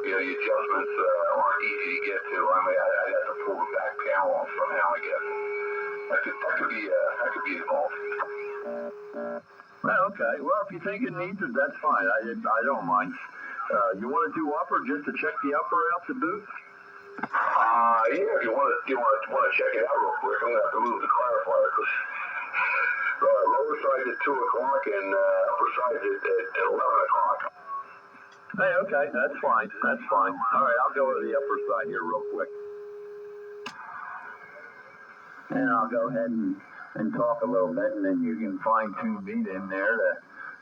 The adjustments aren't easy to get to. I mean, I'd have to pull the back panel off somehow, I guess. That could be involved. Well, okay. Well, if you think it needs it, that's fine. I don't mind. You want to do upper just to check the upper out the booth? Yeah. If you want to check it out real quick, I'm gonna have to move the clarifier because lower side at 2 o'clock and upper side at 11 o'clock. Hey, okay, that's fine. That's fine. All right, I'll go to the upper side here real quick. And I'll go ahead and talk a little bit, and then you can fine-tune beat in there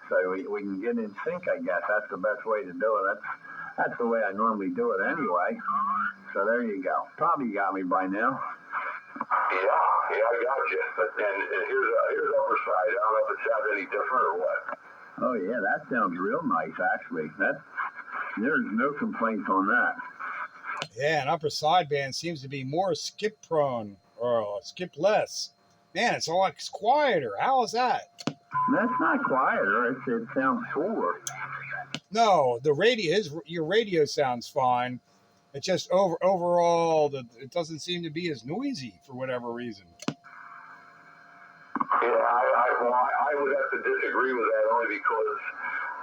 so we can get in sync, I guess. That's the best way to do it. That's the way I normally do it anyway. So there you go. Probably got me by now. Yeah, I got you. And here's upper side. I don't know if it sounds any different or what. Oh, yeah, that sounds real nice, actually. There's no complaints on that. Yeah, and upper sideband seems to be more skip prone or skip less. Man, it's quieter. How is that? That's not quieter. It sounds fuller. No, your radio sounds fine. It's just overall it doesn't seem to be as noisy for whatever reason. Yeah, I would have to disagree with that only because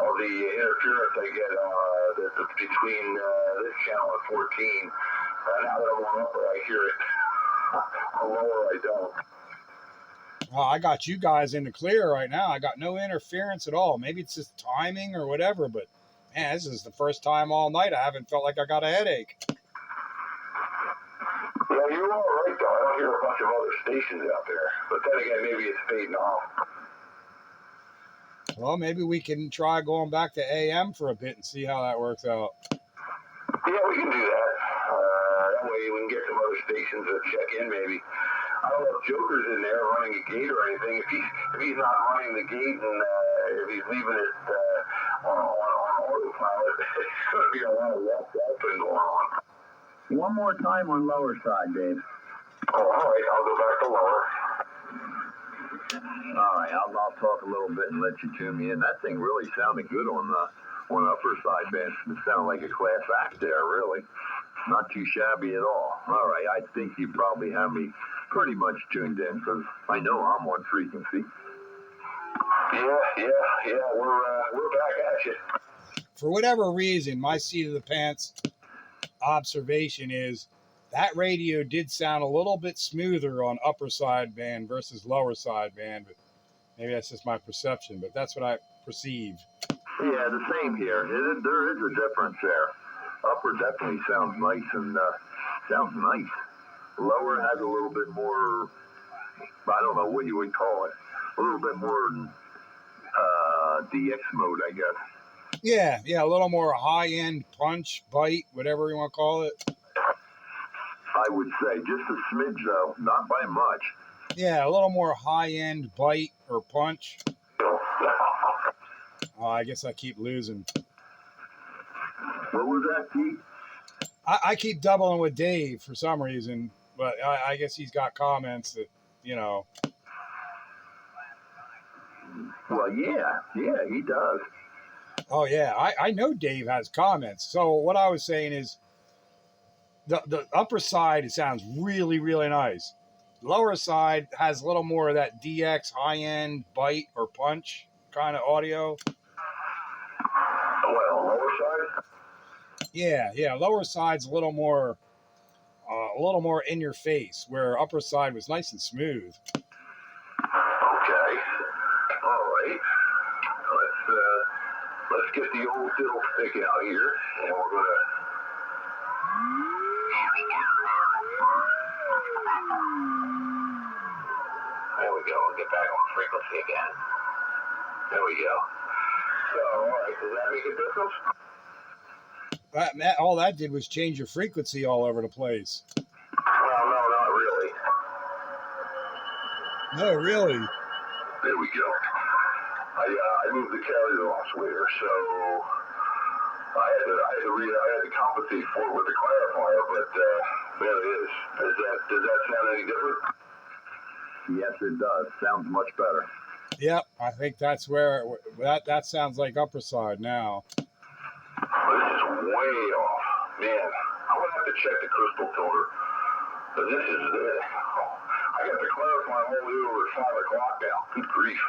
of the interference I get between this channel and 14. Now that I'm on upper, I hear it. On lower, I don't. I got you guys in the clear right now. I got no interference at all. Maybe it's just timing or whatever, but man, this is the first time all night I haven't felt like I got a headache. Yeah, you're all right, though. I don't hear a bunch of other stations out there. But then again, maybe it's fading off. Well, maybe we can try going back to AM for a bit and see how that works out. Yeah, we can do that. That way we can get some other stations to check in, maybe. I don't know if Joker's in there running a gate or anything. If he's not running the gate and if he's leaving it on autopilot, it's going to be a lot of walking going on. One more time on lower side, Dave. Oh, all right. I'll go back to lower. All right. I'll talk a little bit and let you tune me in. That thing really sounded good on upper side, man. It sounded like a class act there, really. Not too shabby at all. All right. I think you probably have me pretty much tuned in because I know I'm on frequency. Yeah. We're back at you. For whatever reason, my seat of the pants observation is that radio did sound a little bit smoother on upper sideband versus lower sideband, but maybe that's just my perception, but that's what I perceive. Yeah, the same here. There is a difference there. Upper definitely sounds nice and sounds nice. Lower has a little bit more, I don't know what you would call it, a little bit more DX mode, I guess. Yeah, a little more high-end punch, bite, whatever you want to call it. I would say just a smidge, though, not by much. Yeah, a little more high-end bite or punch. Oh, I guess I keep losing. What was that, Pete? I keep doubling with Dave for some reason, but I guess he's got comments that, Well, yeah, he does. Oh, yeah, I know Dave has comments. So what I was saying is the upper side, it sounds really, really nice. Lower side has a little more of that DX high-end bite or punch kind of audio. Well, lower side? Yeah, lower side's a little more in your face, where upper side was nice and smooth. Okay. All right. let's get the old fiddlestick out here, and we're gonna. There we go. We'll get back on frequency again. There we go. So, all right, does that make a difference? All that did was change your frequency all over the place. Well, no, not really. No, really. There we go. I moved the carrier last winter, so I had to compensate for it with the clarifier, but there it is. Does that sound any different? Yes, it does. Sounds much better. Yep, I think that's where that sounds like upper side now. This is way off. Man, I'm going to have to check the crystal filter. But this is it. I got the clarifier all the way over at 5 o'clock now. Good grief.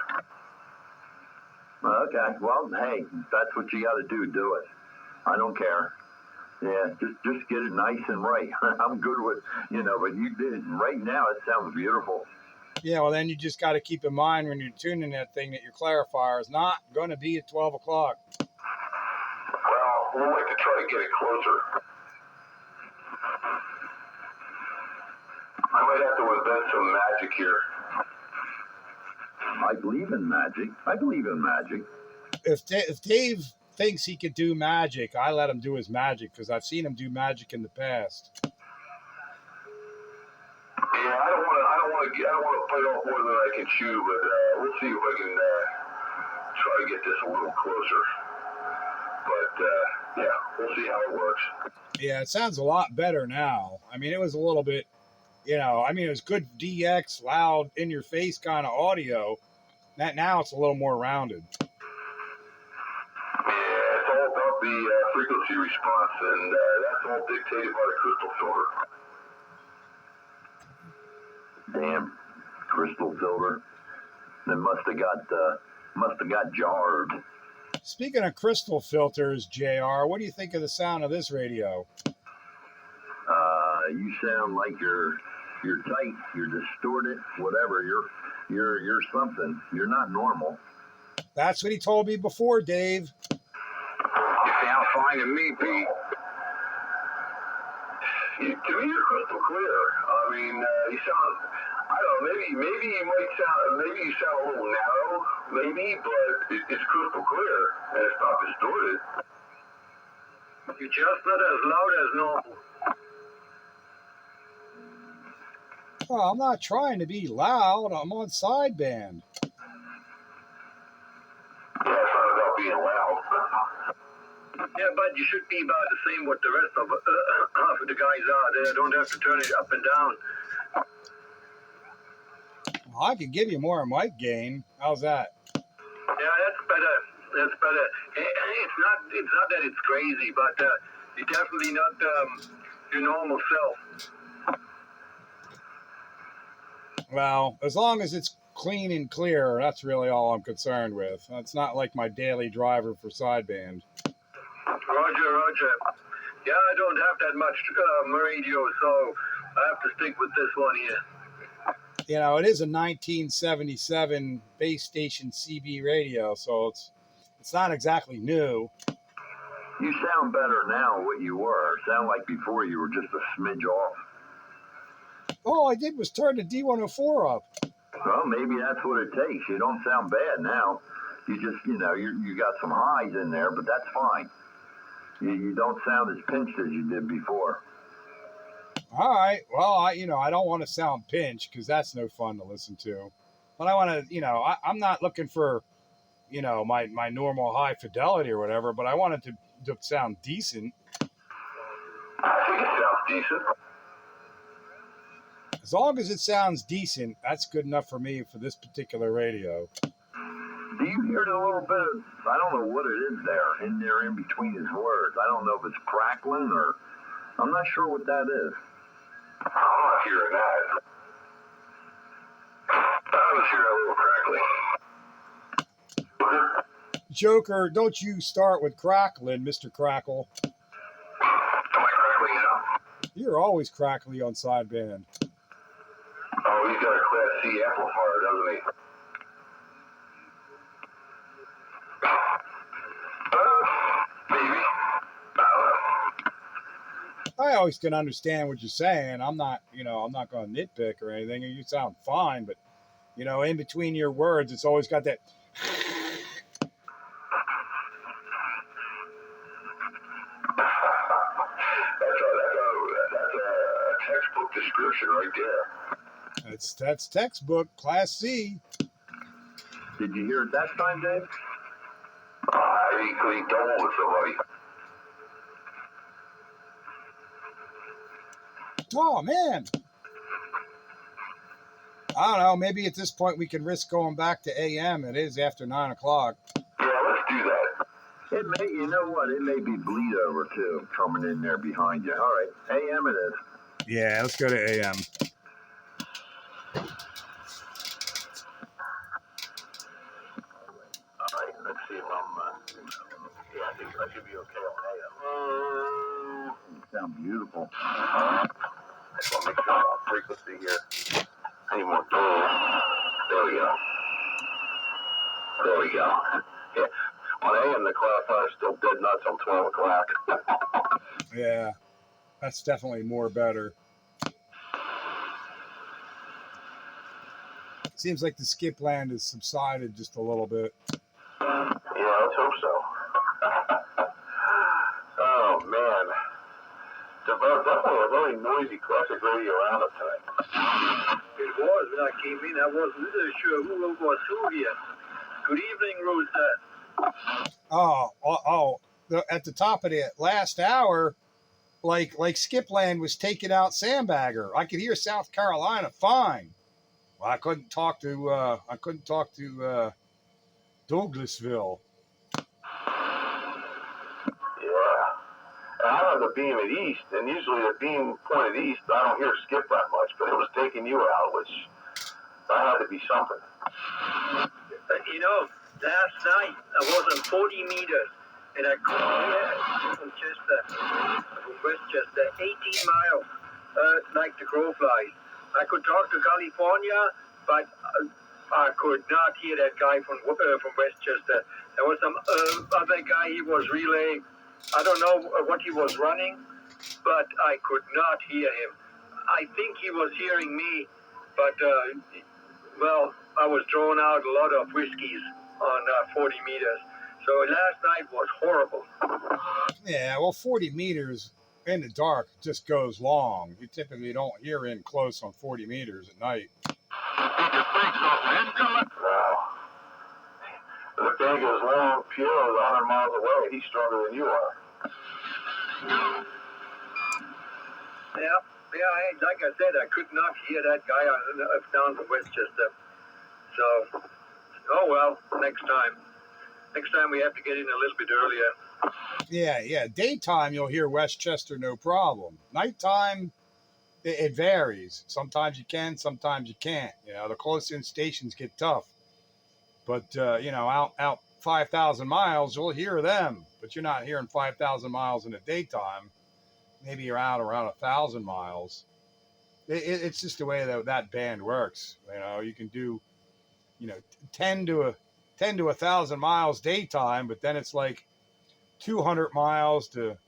Okay, well, hey, that's what you got to do it. I don't care. Yeah, just get it nice and right. I'm good with, but you did it right now. It sounds beautiful. Yeah, well, then you just got to keep in mind when you're tuning that thing that your clarifier is not going to be at 12 o'clock. Well, we'll like to try to get it closer. I might have to invent some magic here. I believe in magic. If Dave thinks he could do magic, I let him do his magic because I've seen him do magic in the past. Yeah, I don't want to bite off more than I can chew, but we'll see if I can try to get this a little closer. But yeah, we'll see how it works. Yeah, it sounds a lot better now. I mean, it was a little bit, it was good DX, loud, in your face kind of audio. Now it's a little more rounded. Yeah, it's all about the frequency response, and that's all dictated by the crystal filter. Damn, crystal filter. They must have got jarred. Speaking of crystal filters, JR, what do you think of the sound of this radio? You sound like you're tight, you're distorted, whatever. You're something. You're not normal. That's what he told me before, Dave. You sound fine to me, Pete. To me, you're crystal clear. I mean, you sound. I don't know. Maybe you sound a little narrow, maybe, but it's crystal clear and it's not distorted. You're just not as loud as normal. Well, I'm not trying to be loud. I'm on sideband. Yeah, it's not about being loud. Yeah, but you should be about the same what the rest of the guys are. They don't have to turn it up and down. Well, I could give you more mic gain. How's that? Yeah, that's better. It's not that it's crazy, but you're definitely not your normal self. Well, as long as it's clean and clear, that's really all I'm concerned with. It's not like my daily driver for sideband. Roger. Yeah, I don't have that much radio, so I have to stick with this one here. It is a 1977 base station CB radio, so it's not exactly new. You sound better now what you were. Sound like before you were just a smidge off. All I did was turn the D104 up. Well, maybe that's what it takes. You don't sound bad now. You just, you got some highs in there, but that's fine. You don't sound as pinched as you did before. All right. Well, I don't want to sound pinched because that's no fun to listen to. But I want to, I'm not looking for, my normal high fidelity or whatever, but I want it to sound decent. I think it sounds decent. As long as it sounds decent, that's good enough for me for this particular radio. Do you hear a little bit of, I don't know what it is in between his words. I don't know if it's crackling or, I'm not sure what that is. I'm not hearing that. I was hearing a little crackling. Joker, don't you start with crackling, Mr. Crackle. Am I crackling now? You're always crackly on sideband. Oh, he's got a Class C amplifier, doesn't he? I I always can understand what you're saying. I'm not, I'm not going to nitpick or anything. You sound fine, but in between your words, it's always got that. That's a textbook description right there. That's textbook Class C. Did you hear it that time, Dave? I equally double with somebody. Oh man. I don't know. Maybe at this point we can risk going back to AM. It is after 9 o'clock. Yeah, let's do that. It may, you know what? It may be bleed over too, coming in there behind you. All right, AM it is. Yeah, let's go to AM. All right, let's see if I'm. Yeah, I think I should be okay on AM. You sound beautiful. I just want to make sure I'm on frequency here. I need more tools. There we go. There we go. Yeah. On AM, the class are still dead nuts on 12 o'clock. Yeah, that's definitely more better. Seems like the skip land has subsided just a little bit. Yeah, let's hope so. Oh, man. Definitely a very noisy classic radio roundup tonight. It was when I came in. I wasn't sure who was who here. Good evening, Rosette. At the top of the last hour, like Skipland was taking out Sandbagger. I could hear South Carolina fine. Well, I couldn't talk to Douglasville. I'm on the beam at east, and usually the beam pointed east, I don't hear skip that much, but it was taking you out, which that had to be something. Last night I was on 40 meters, and I could hear from Westchester, 18 miles, like the crow flies. I could talk to California, but I could not hear that guy from Westchester. There was some other guy, he was relaying. I don't know what he was running, but I could not hear him. I think he was hearing me, but, I was throwing out a lot of whiskeys on 40 meters. So last night was horrible. Yeah, well, 40 meters in the dark just goes long. You typically don't hear in close on 40 meters at night. Wow. The thing is long, pure, 100 miles away. He's stronger than you are. Yeah, like I said, I could not hear that guy down from Westchester. So, oh well, next time. Next time we have to get in a little bit earlier. Yeah. Daytime, you'll hear Westchester, no problem. Nighttime, it varies. Sometimes you can, sometimes you can't. The close-in stations get tough. But, out 5,000 miles, you'll hear them. But you're not hearing 5,000 miles in the daytime. Maybe you're out around 1,000 miles. It's just the way that band works. You can do, 10 to 1,000 miles daytime, but then it's like 200 miles to,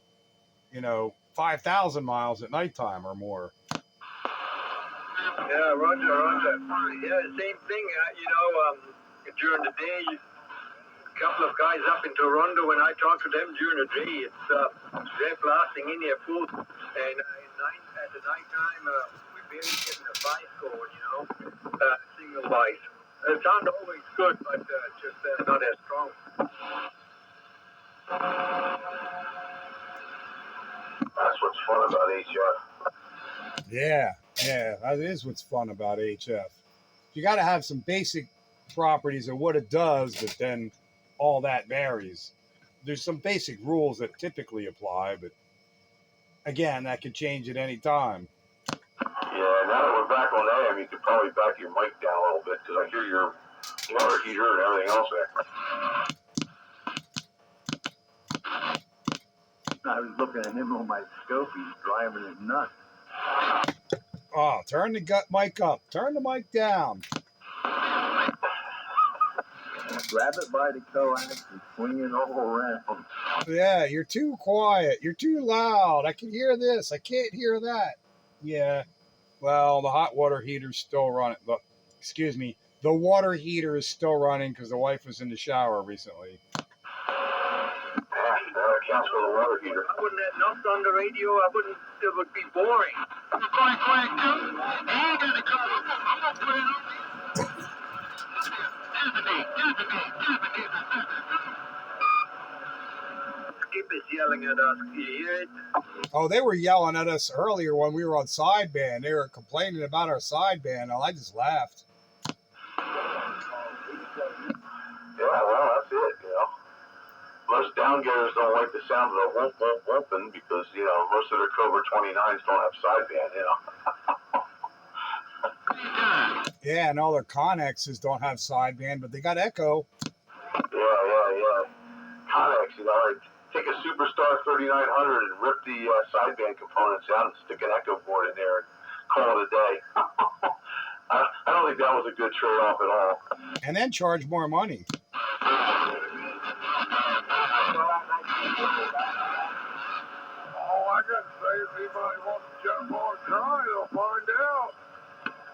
5,000 miles at nighttime or more. Yeah, Roger. Yeah, same thing. During the day, a couple of guys up in Toronto, when I talk to them during the day, they're blasting in here full. And at the nighttime, we're barely getting a vice going, single vice. It sounds always good, but just not as strong. That's what's fun about HF. Yeah, that is what's fun about HF. You got to have some basic properties of what it does, but then all that varies. There's some basic rules that typically apply, but again, that could change at any time. Yeah, now that we're back on AM, you could probably back your mic down a little bit because I hear your water heater and everything else there. I was looking at him on my scope. He's driving his nuts. Oh, turn the mic up. Turn the mic down. grab it by the coax and swing it all around. Yeah, you're too quiet. You're too loud. I can hear this. I can't hear that. Yeah. Well, the hot water heater's still running. But, excuse me. The water heater is still running because the wife was in the shower recently. That accounts for the water heater. I wouldn't have enough on the radio. I wouldn't. It would be boring. I'm going quiet too. He ain't gonna come. I'm gonna put it on. Skip is yelling at us. You hear it? Oh, they were yelling at us earlier when we were on sideband. They were complaining about our sideband. Oh, I just laughed. Yeah, well, that's it, you know. Most downgetters don't like the sound of the whoop, whoop, whooping because, you know, most of their Cobra 29s don't have sideband, you know. Yeah, and all their Connexes don't have sideband, but they got echo. Yeah. Connex, you know, like take a Superstar 3900 and rip the sideband components out and stick an echo board in there and call it a day. I don't think that was a good trade-off at all. And then charge more money. I got to say, if anybody wants to jump on and try, they'll find out.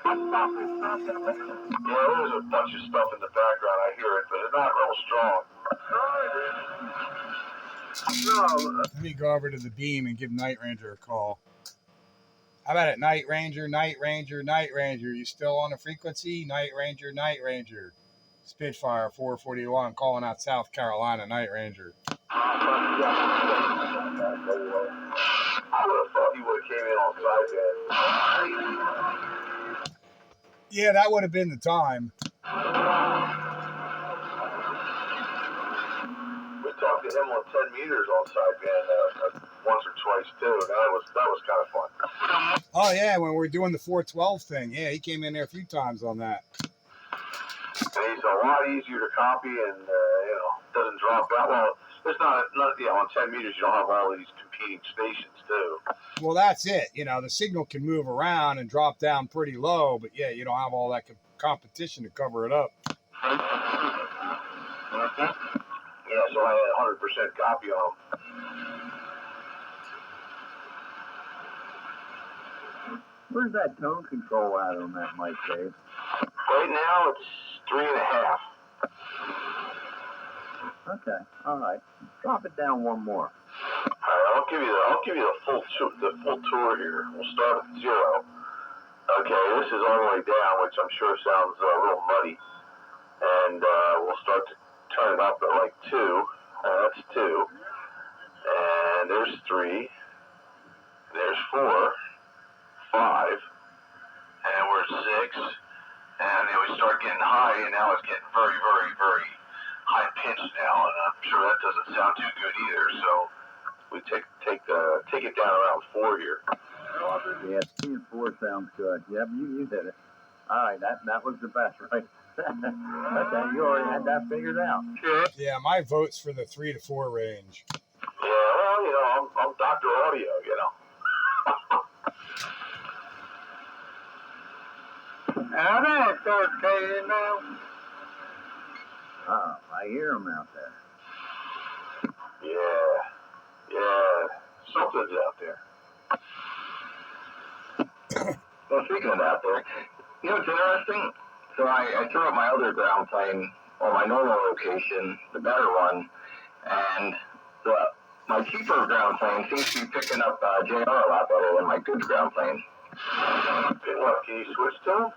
Yeah, there's a bunch of stuff in the background. I hear it, but it's not real strong. No. Let me go over to the beam and give Night Ranger a call. How about it? Night Ranger, Night Ranger, Night Ranger. You still on the frequency? Night Ranger, Night Ranger. Spitfire 441 calling out South Carolina, Night Ranger. I would have thought he would have came in on sideband. Yeah, that would have been the time. We talked to him on 10 meters on sideband once or twice too. That was kind of fun. Oh yeah, when we were doing the 412 thing. Yeah, he came in there a few times on that. And he's a lot easier to copy and, you know, doesn't drop out. Well, it's not, you know, on 10 meters you don't have all these competing stations too. Well, that's it. You know, the signal can move around and drop down pretty low, but yeah, you don't have all that competition to cover it up. Yeah, so I had 100% copy on them. Where's that tone control at on that mic, Dave? Right now it's 3.5. Okay, all right. Drop it down one more. All right, I'll give you the full tour here. We'll start at 0. Okay, this is all the way down, which I'm sure sounds a little muddy. And we'll start to turn it up at like 2. That's 2. And there's 3. There's 4, 5, and we're 6. And then we start getting high, and now it's getting very, very, very high pitched now, and I'm sure that doesn't sound too good either. So we take it down around 4 here. Yeah, 3 and 4 sounds good. Yep, you did it. All right, that was the best, right? Okay, you already had that figured out. Yeah, my vote's for the 3 to 4 range. Yeah, well, you know, I'm Dr. Audio, you know. Now that starts paying now. Oh, I hear them out there. Yeah, something's out there. Well, speaking of out there, you know what's interesting? So I threw up my other ground plane on my normal location, the better one, and my cheaper ground plane seems to be picking up JR a lot better than my good ground plane. What, can you switch to them?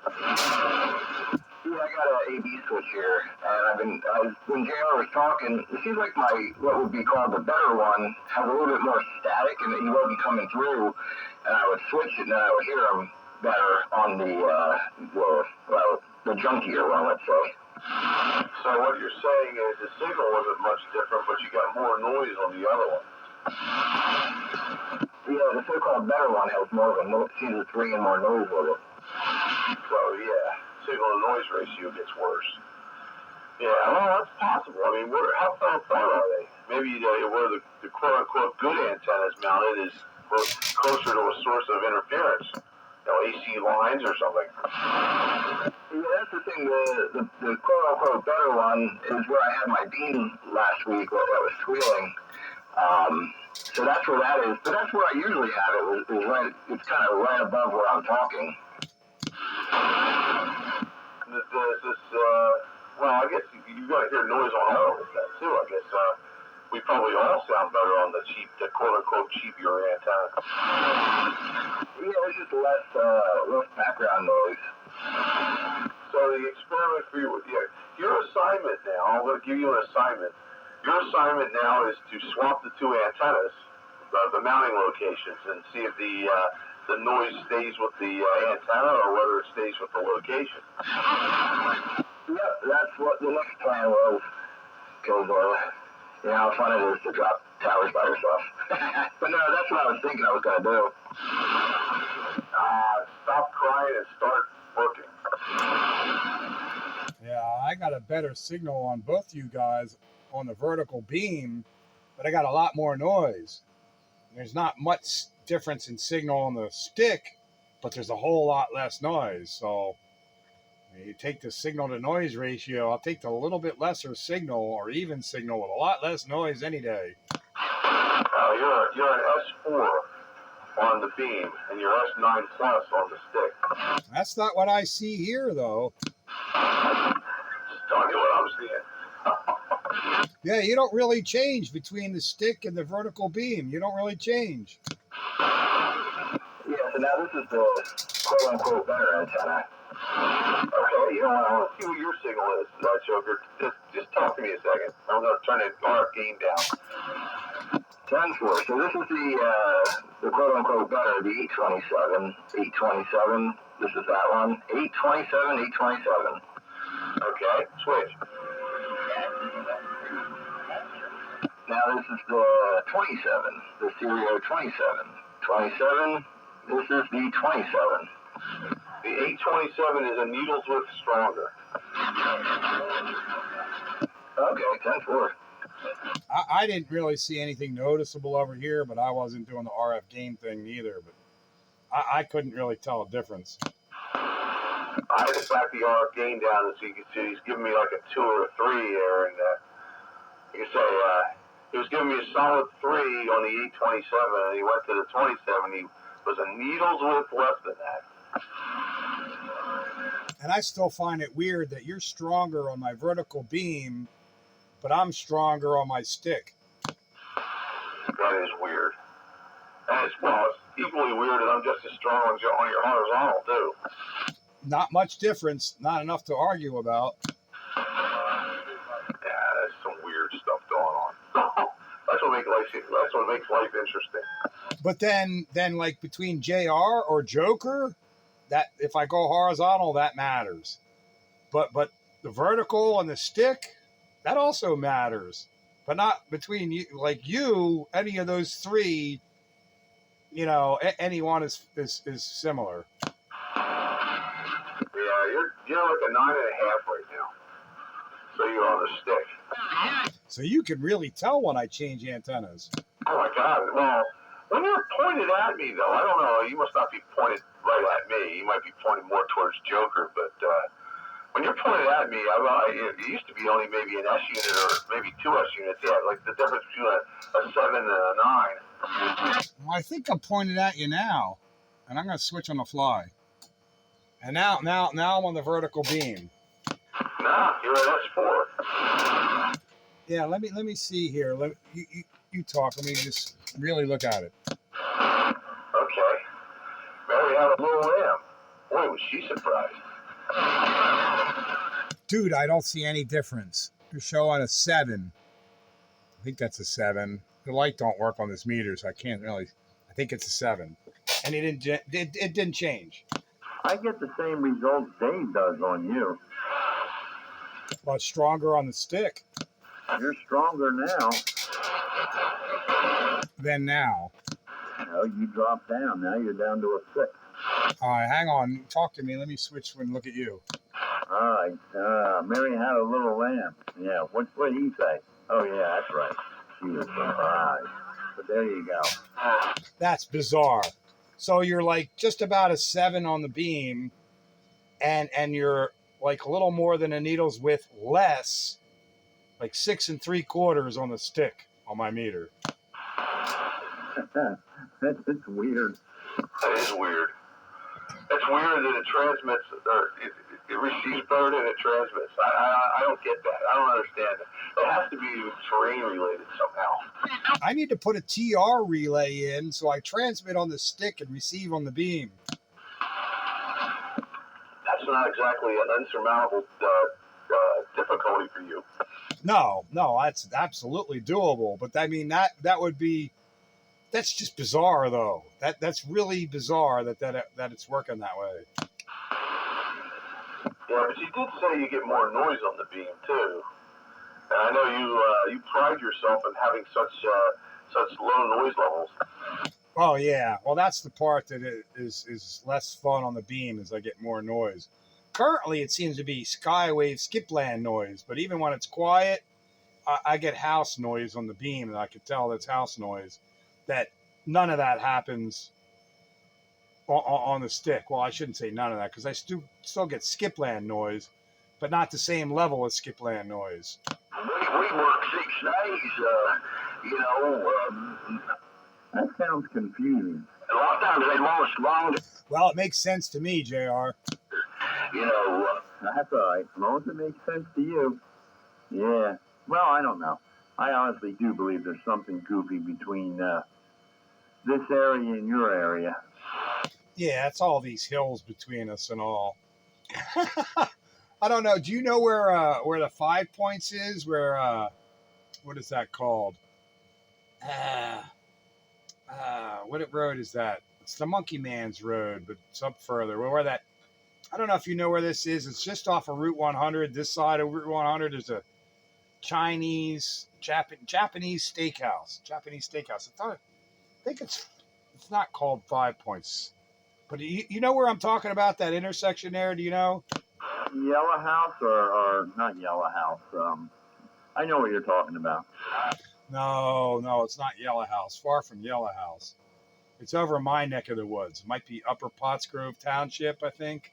Yeah, I got an AB switch here, and when JR was talking, it seems like what would be called the better one has a little bit more static, and he wasn't coming through, and I would switch it, and then I would hear him better on the junkier one, let's say. So what you're saying is the signal wasn't much different, but you got more noise on the other one. Yeah, the so-called better one has more of a C3 and more noise with it. So yeah, signal to noise ratio gets worse. Yeah, well, that's possible. I mean, how far apart are they? Maybe where the quote-unquote good antenna is mounted is closer to a source of interference. AC lines or something. Yeah, that's the thing. The quote unquote better one is where I had my beam last week where I was squealing. So that's where that is. But that's where I usually have it. Is right. It's kind of right above where I'm talking. Well, I guess you're going to hear noise on all of that too. I guess we probably all sound better on the quote unquote cheaper antenna. Yeah, there's just less background noise. So the experiment for your assignment now, I'm going to give you an assignment. Your assignment now is to swap the two antennas, the mounting locations, and see if the noise stays with the antenna or whether it stays with the location. Yep, that's what the next plan was. Because, you know how fun it is to drop towers by yourself. But no, that's what I was thinking I was going to do. Stop crying and start working. Yeah, I got a better signal on both you guys on the vertical beam, but I got a lot more noise. There's not much difference in signal on the stick, but there's a whole lot less noise. So you take the signal to noise ratio, I'll take the little bit lesser signal or even signal with a lot less noise any day. You're an S4 on the beam, and you're S9 plus on the stick. That's not what I see here, though. Just telling you what I'm seeing. Yeah, you don't really change between the stick and the vertical beam. You don't really change. Yeah, so now this is the quote-unquote better antenna. Okay, you know what? I want to see what your signal is, Joker. Just talk to me a second. I'm going to turn the RF gain down. 10-4. So this is the quote-unquote better, the 827. 827. This is that one. 827, 827. Okay, switch. Now this is the 27, the stereo 27. 27, this is the 27. The 827 is a needle's width stronger. Okay, 10-4. I didn't really see anything noticeable over here, but I wasn't doing the RF gain thing either. But I couldn't really tell a difference. I had to back the RF gain down so you can see he's giving me like a 2 or a 3 there, and you can say he was giving me a solid 3 on the 827, and he went to the 27. He was a needle's width less than that. And I still find it weird that you're stronger on my vertical beam, but I'm stronger on my stick. That is weird. And it's equally weird that I'm just as strong on your horizontal, too. Not much difference, not enough to argue about. Yeah, there's some weird stuff going on. That's what makes life interesting. But then like between JR or Joker, that if I go horizontal, that matters. But the vertical and the stick, that also matters. But not between you, like you, any of those three, you know, any one is similar. Yeah, you're like a 9.5 right now. So you're on the stick. So you can really tell when I change antennas. Oh my God! Well, when you're pointed at me, though, I don't know. You must not be pointed right at me. You might be pointed more towards Joker. But when you're pointed at me, it used to be only maybe an S unit or maybe 2 S units. Yeah, like the difference between a 7 and a 9. Well, I think I'm pointed at you now, and I'm going to switch on the fly. And now I'm on the vertical beam. Nah, you're an S4. Yeah, let me see here. You talk. Let me just really look at it. Okay. Mary had a little lamb. Boy, was she surprised. Dude, I don't see any difference. You're showing a 7. I think that's a 7. The light don't work on this meter, so I can't really. I think it's a 7. And it didn't change. I get the same results Dave does on you. But stronger on the stick. You're stronger now. Than now. No, you dropped down. Now you're down to a 6. All right, hang on. Talk to me. Let me switch and look at you. All right. Mary had a little lamb. Yeah. What did he say? Oh, yeah, that's right. She was surprised. But there you go. That's bizarre. So you're like just about a 7 on the beam, and you're like a little more than a needle's width less, like 6 3/4 on the stick on my meter. That's weird. That is weird. It's weird that it transmits, or it receives better than it transmits. I don't get that. I don't understand it. It has to be terrain related somehow. I need to put a TR relay in so I transmit on the stick and receive on the beam. That's not exactly an unsurmountable difficulty for you. No, that's absolutely doable. But I mean that would be, that's just bizarre though. That's really bizarre that it's working that way. Yeah, but you did say you get more noise on the beam too, and I know you pride yourself in having such low noise levels. Oh yeah, well that's the part that is less fun on the beam as I get more noise. Currently, it seems to be skywave skipland noise, but even when it's quiet, I get house noise on the beam, and I can tell that's house noise. That none of that happens on the stick. Well, I shouldn't say none of that because I still get skipland noise, but not the same level as skipland noise. We work 6 days, That sounds confusing. a lot of times they lost long. Well, it makes sense to me, JR. That's all right. As long as it makes sense to you. Yeah. Well, I don't know. I honestly do believe there's something goofy between this area and your area. Yeah, it's all these hills between us and all. I don't know. Do you know where the 5 points is? Where what is that called? What road is that? It's the Monkey Man's Road, but it's up further. Where that? I don't know if you know where this is. It's just off of Route 100. This side of Route 100 is a Japanese steakhouse. Japanese steakhouse. I think it's not called 5 points, but you know where I'm talking about, that intersection there. Do you know? Yellow House or not Yellow House? I know what you're talking about. No, it's not Yellow House. Far from Yellow House. It's over my neck of the woods. It might be Upper Pottsgrove Township, I think.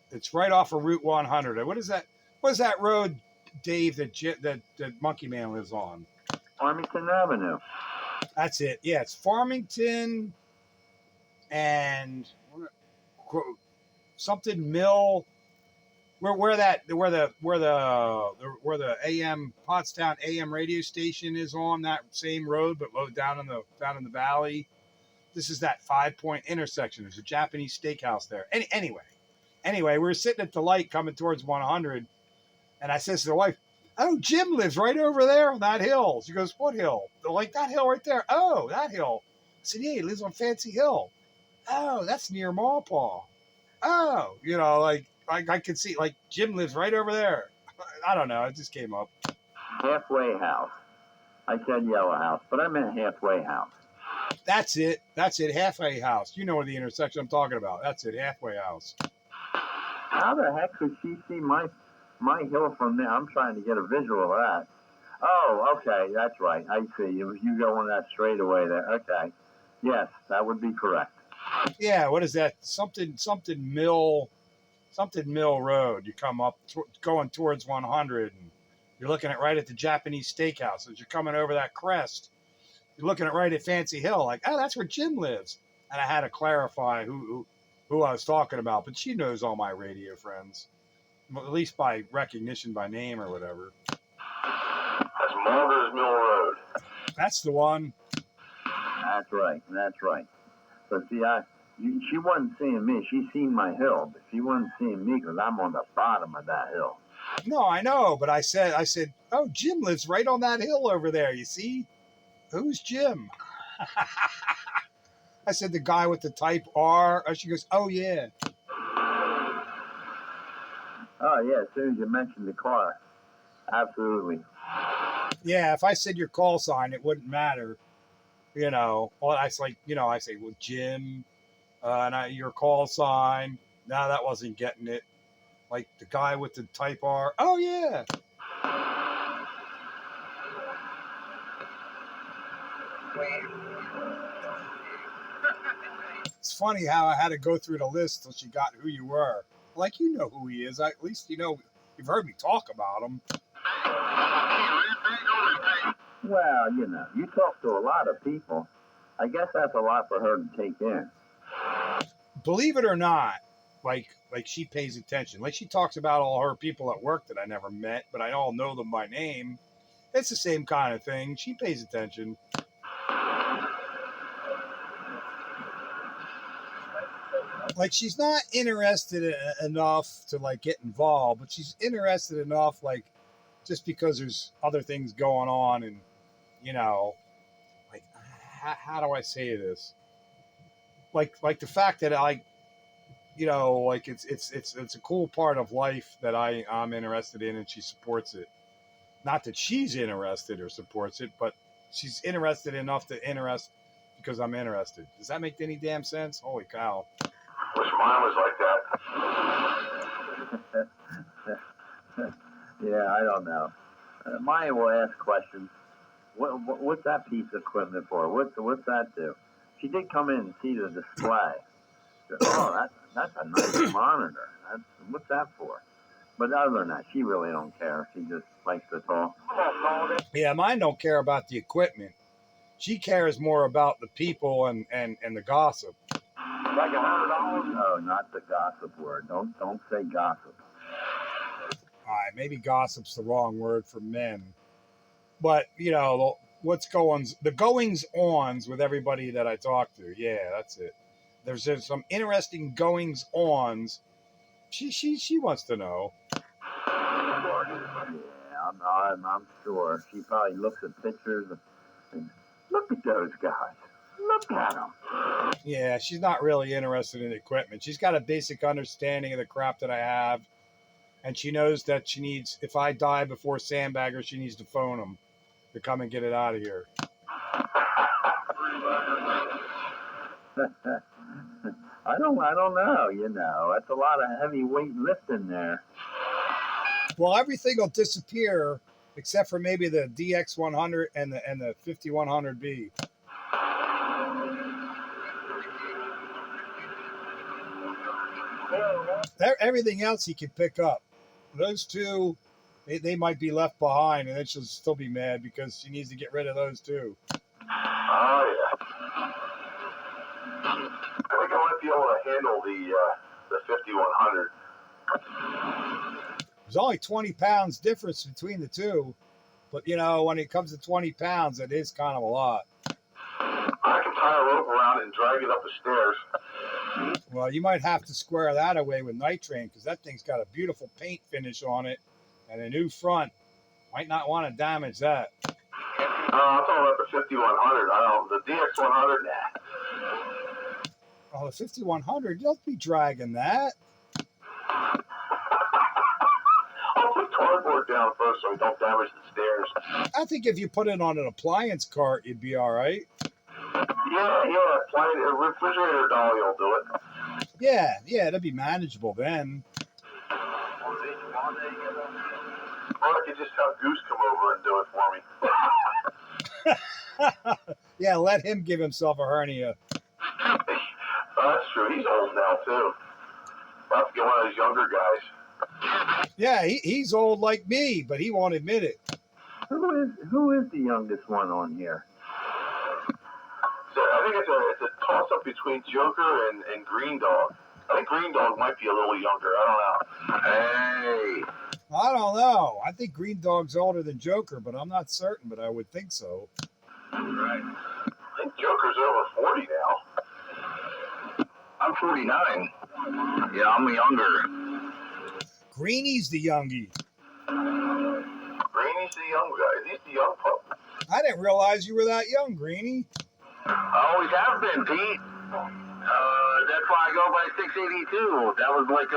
It's right off of Route 100. What is that? What is that road, Dave, that Monkey Man lives on? Farmington Avenue. That's it. Yeah, it's Farmington and something Mill. Where the AM Pottstown AM radio station is on that same road, but low down in the valley. This is that 5 point intersection. There's a Japanese steakhouse there. Anyway, we were sitting at the light coming towards 100, and I says to the wife, "Oh, Jim lives right over there on that hill." She goes, "What hill?" They're like, "That hill right there." "Oh, that hill." I said, "Yeah, he lives on Fancy Hill." "Oh, that's near Mawpaw." "Oh, like I could see, like, Jim lives right over there." I don't know. It just came up. Halfway House. I said Yellow House, but I meant Halfway House. That's it. Halfway House. You know where the intersection I'm talking about. That's it. Halfway House. How the heck could she see my hill from there? I'm trying to get a visual of that. Oh, okay, that's right. I see. You go on that straightaway there. Okay. Yes, that would be correct. Yeah, what is that? Something Mill Road. You come up going towards 100, and you're looking at right at the Japanese steakhouse. As you're coming over that crest, you're looking at right at Fancy Hill, like, "Oh, that's where Jim lives." And I had to clarify who I was talking about, but she knows all my radio friends, at least by recognition by name or whatever. That's Mulder's Mill Road. That's the one. That's right. But see, she wasn't seeing me. She seen my hill, but she wasn't seeing me because I'm on the bottom of that hill. No, I know, but I said, "Oh, Jim lives right on that hill over there. You see? Who's Jim?" I said, "The guy with the type R." She goes, "Oh, yeah." Oh, yeah, as soon as you mentioned the car. Absolutely. Yeah, if I said your call sign, it wouldn't matter. Well, I say, "Well, Jim, and your call sign." No, that wasn't getting it. Like, the guy with the type R. "Oh, yeah." It's funny how I had to go through the list till she got who you were. Like, you know who he is. At least, you know, you've heard me talk about him. Well, you know, you talk to a lot of people. I guess that's a lot for her to take in. Believe it or not, like she pays attention. Like, she talks about all her people at work that I never met, but I all know them by name. It's the same kind of thing. She pays attention. Like, she's not interested enough to like get involved, but she's interested enough, like, just because there's other things going on, and you know, like, how do I say this? Like the fact that I, you know, like it's a cool part of life that I'm interested in, and she supports it. Not that she's interested or supports it, but she's interested enough to interest because I'm interested. Does that make any damn sense? Holy cow! Wish mine was like that. Yeah, I don't know. Maya will ask questions. What's that piece of equipment for? What's that do? She did come in and see the display. Said, oh, that's a nice monitor. What's that for? But other than that, she really don't care. She just likes to talk. Yeah, mine don't care about the equipment. She cares more about the people and the gossip. Like $100? No, not the gossip word. Don't say gossip. All right, maybe gossip's the wrong word for men, but you know the goings ons with everybody that I talk to. Yeah, that's it. There's some interesting goings ons. She wants to know. Yeah, I'm sure. She probably looks at pictures and look at those guys. Look at them. Yeah, she's not really interested in equipment. She's got a basic understanding of the crap that I have, and she knows that she needs, if I die before Sandbagger, she needs to phone him to come and get it out of here. I don't know. You know, that's a lot of heavy weight lifting there. Well, everything will disappear except for maybe the DX100 and the 5100B. Everything else he can pick up. Those two, they might be left behind, and then she'll still be mad because she needs to get rid of those two. Oh, yeah. I think I might be able to handle the 5100. There's only 20 pounds difference between the two, but you know, when it comes to 20 pounds, it is kind of a lot. I can tie a rope around it and drag it up the stairs. Well, you might have to square that away with Night Train because that thing's got a beautiful paint finish on it and a new front. Might not want to damage that. I'm talking about the 5100. I don't. The DX100. Nah. Oh, the 5100, you'll be dragging that. I'll put cardboard down first so we don't damage the stairs. I think if you put it on an appliance cart, you'd be all right. Yeah, a refrigerator dolly will do it. Yeah, that'd be manageable then. Or I could just have Goose come over and do it for me. Yeah, let him give himself a hernia. Oh, that's true. He's old now, too. I'll have to get one of those younger guys. Yeah, he's old like me, but he won't admit it. Who is the youngest one on here? So I think it's a toss-up between Joker and Green Dog. I think Green Dog might be a little younger. I don't know. Hey. I don't know. I think Green Dog's older than Joker, but I'm not certain, but I would think so. Right. I think Joker's over 40 now. I'm 49. Yeah, I'm younger. Greeny's the youngie. Greeny's the young guy. He's the young pup. I didn't realize you were that young, Greeny. I always have been, Pete. That's why I go by 682. That was like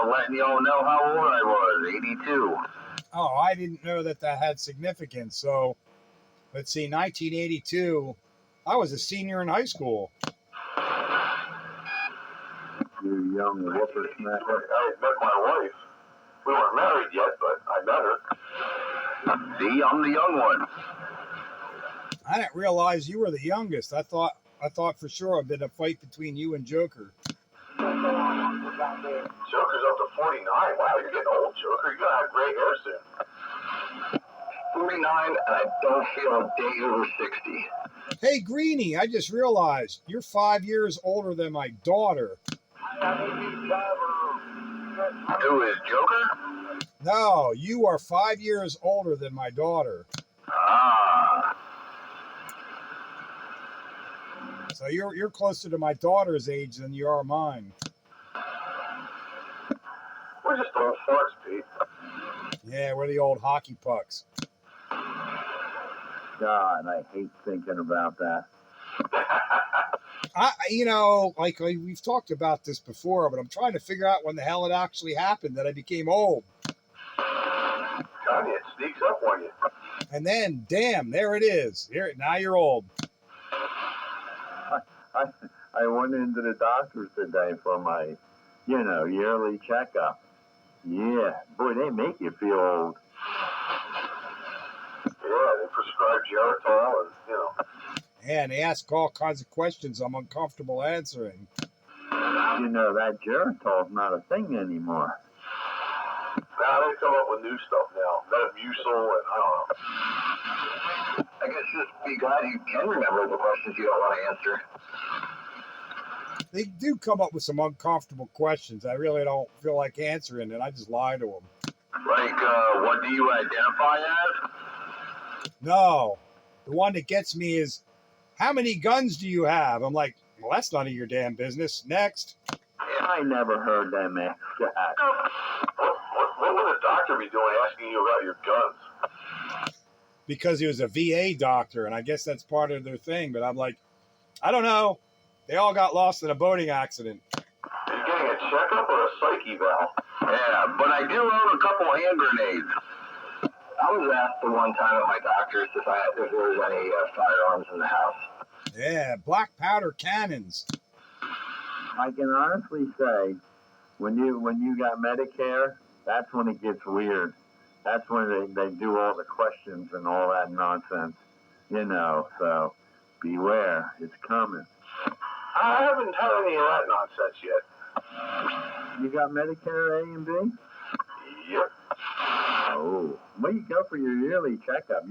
letting y'all know how old I was, 82. Oh, I didn't know that had significance. So, let's see, 1982, I was a senior in high school. You young whippersnapper. I had met my wife. We weren't married yet, but I met her. See, I'm the young one. I didn't realize you were the youngest. I thought for sure it'd been a fight between you and Joker. No, Joker's up to 49. Wow, you're getting old, Joker. You're gonna have gray hair soon. 49, and I don't feel a day over 60. Hey, Greenie, I just realized you're 5 years older than my daughter. Who is Joker? No, you are 5 years older than my daughter. Ah. So you're closer to my daughter's age than you are mine. We're just old farts, Pete. Yeah, we're the old hockey pucks. God, I hate thinking about that. Like we've talked about this before, but I'm trying to figure out when the hell it actually happened that I became old. God, it sneaks up on you. And then, damn, there it is. Here, now you're old. I went into the doctor's today for my, yearly checkup. Yeah, boy, they make you feel old. Yeah, they prescribe Geritol and, And they ask all kinds of questions I'm uncomfortable answering. That Geritol's not a thing anymore. Now they come up with new stuff now. Metamucil and I don't know. I guess just be glad you can remember the questions you don't want to answer. They do come up with some uncomfortable questions I really don't feel like answering, and I just lie to them. Like, what do you identify as? No, the one that gets me is, how many guns do you have? I'm like, well, that's none of your damn business. Next. I never heard them ask that. What would a doctor be doing asking you about your guns? Because he was a VA doctor, and I guess that's part of their thing. But I'm like, I don't know. They all got lost in a boating accident. Are you getting a checkup or a psych eval? Yeah, but I do own a couple hand grenades. I was asked the one time at my doctor's if there was any firearms in the house. Yeah, black powder cannons. I can honestly say, when you got Medicare, that's when it gets weird. That's when they do all the questions and all that nonsense. So beware, it's coming. I haven't had any of that nonsense yet. You got Medicare A and B? Yep. Oh, well, you go for your yearly checkup.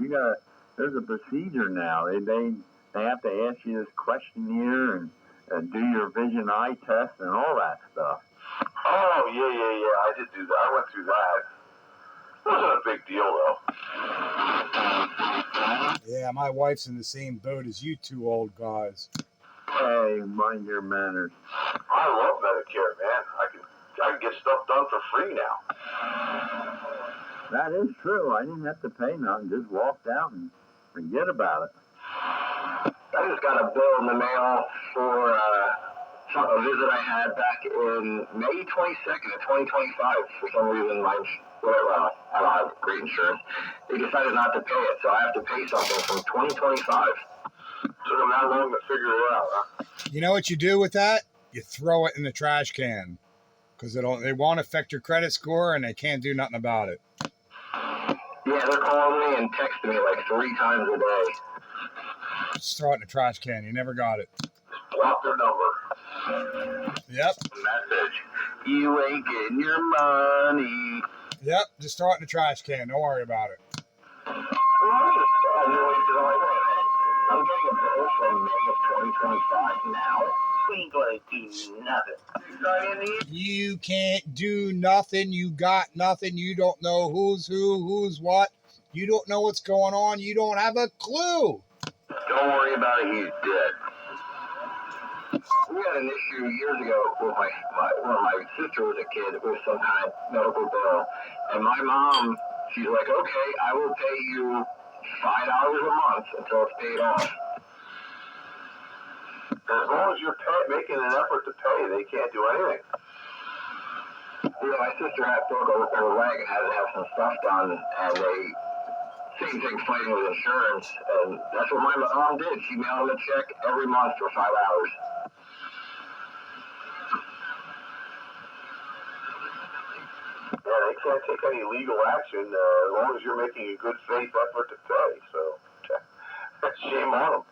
There's a procedure now. They have to ask you this questionnaire and do your vision eye test and all that stuff. Oh, yeah. I did do that. I went through that. It wasn't a big deal, though. Yeah, my wife's in the same boat as you two old guys. Hey, mind your manners. I love Medicare, man. I can get stuff done for free now. That is true. I didn't have to pay nothing. Just walked out and forget about it. I just got a bill in the mail for a visit I had back in May 22nd of 2025. For some reason, I don't have great insurance. They decided not to pay it, so I have to pay something from 2025. Took them that long to figure it out, huh? You know what you do with that? You throw it in the trash can. Because they won't affect your credit score, and they can't do nothing about it. Yeah, they're calling me and texting me like 3 times a day. Just throw it in the trash can. You never got it. Block their number. Yep. Message. You ain't getting your money. Yep. Just throw it in the trash can. Don't worry about it. I'm getting a bill from May of 2025 now. We ain't gonna do nothing. You can't do nothing. You got nothing. You don't know who's who, who's what. You don't know what's going on. You don't have a clue. Don't worry about it. He's dead. We had an issue years ago with when my sister was a kid with some kind of medical bill, and my mom, she's like, okay, I will pay you $5 a month until it's paid off. As long as you're making an effort to pay, they can't do anything. My sister broke her leg and had to have some stuff done, and same thing fighting with insurance, and that's what my mom did. She mailed him a check every month for $5. Yeah, they can't take any legal action as long as you're making a good faith effort to pay. So, shame on them.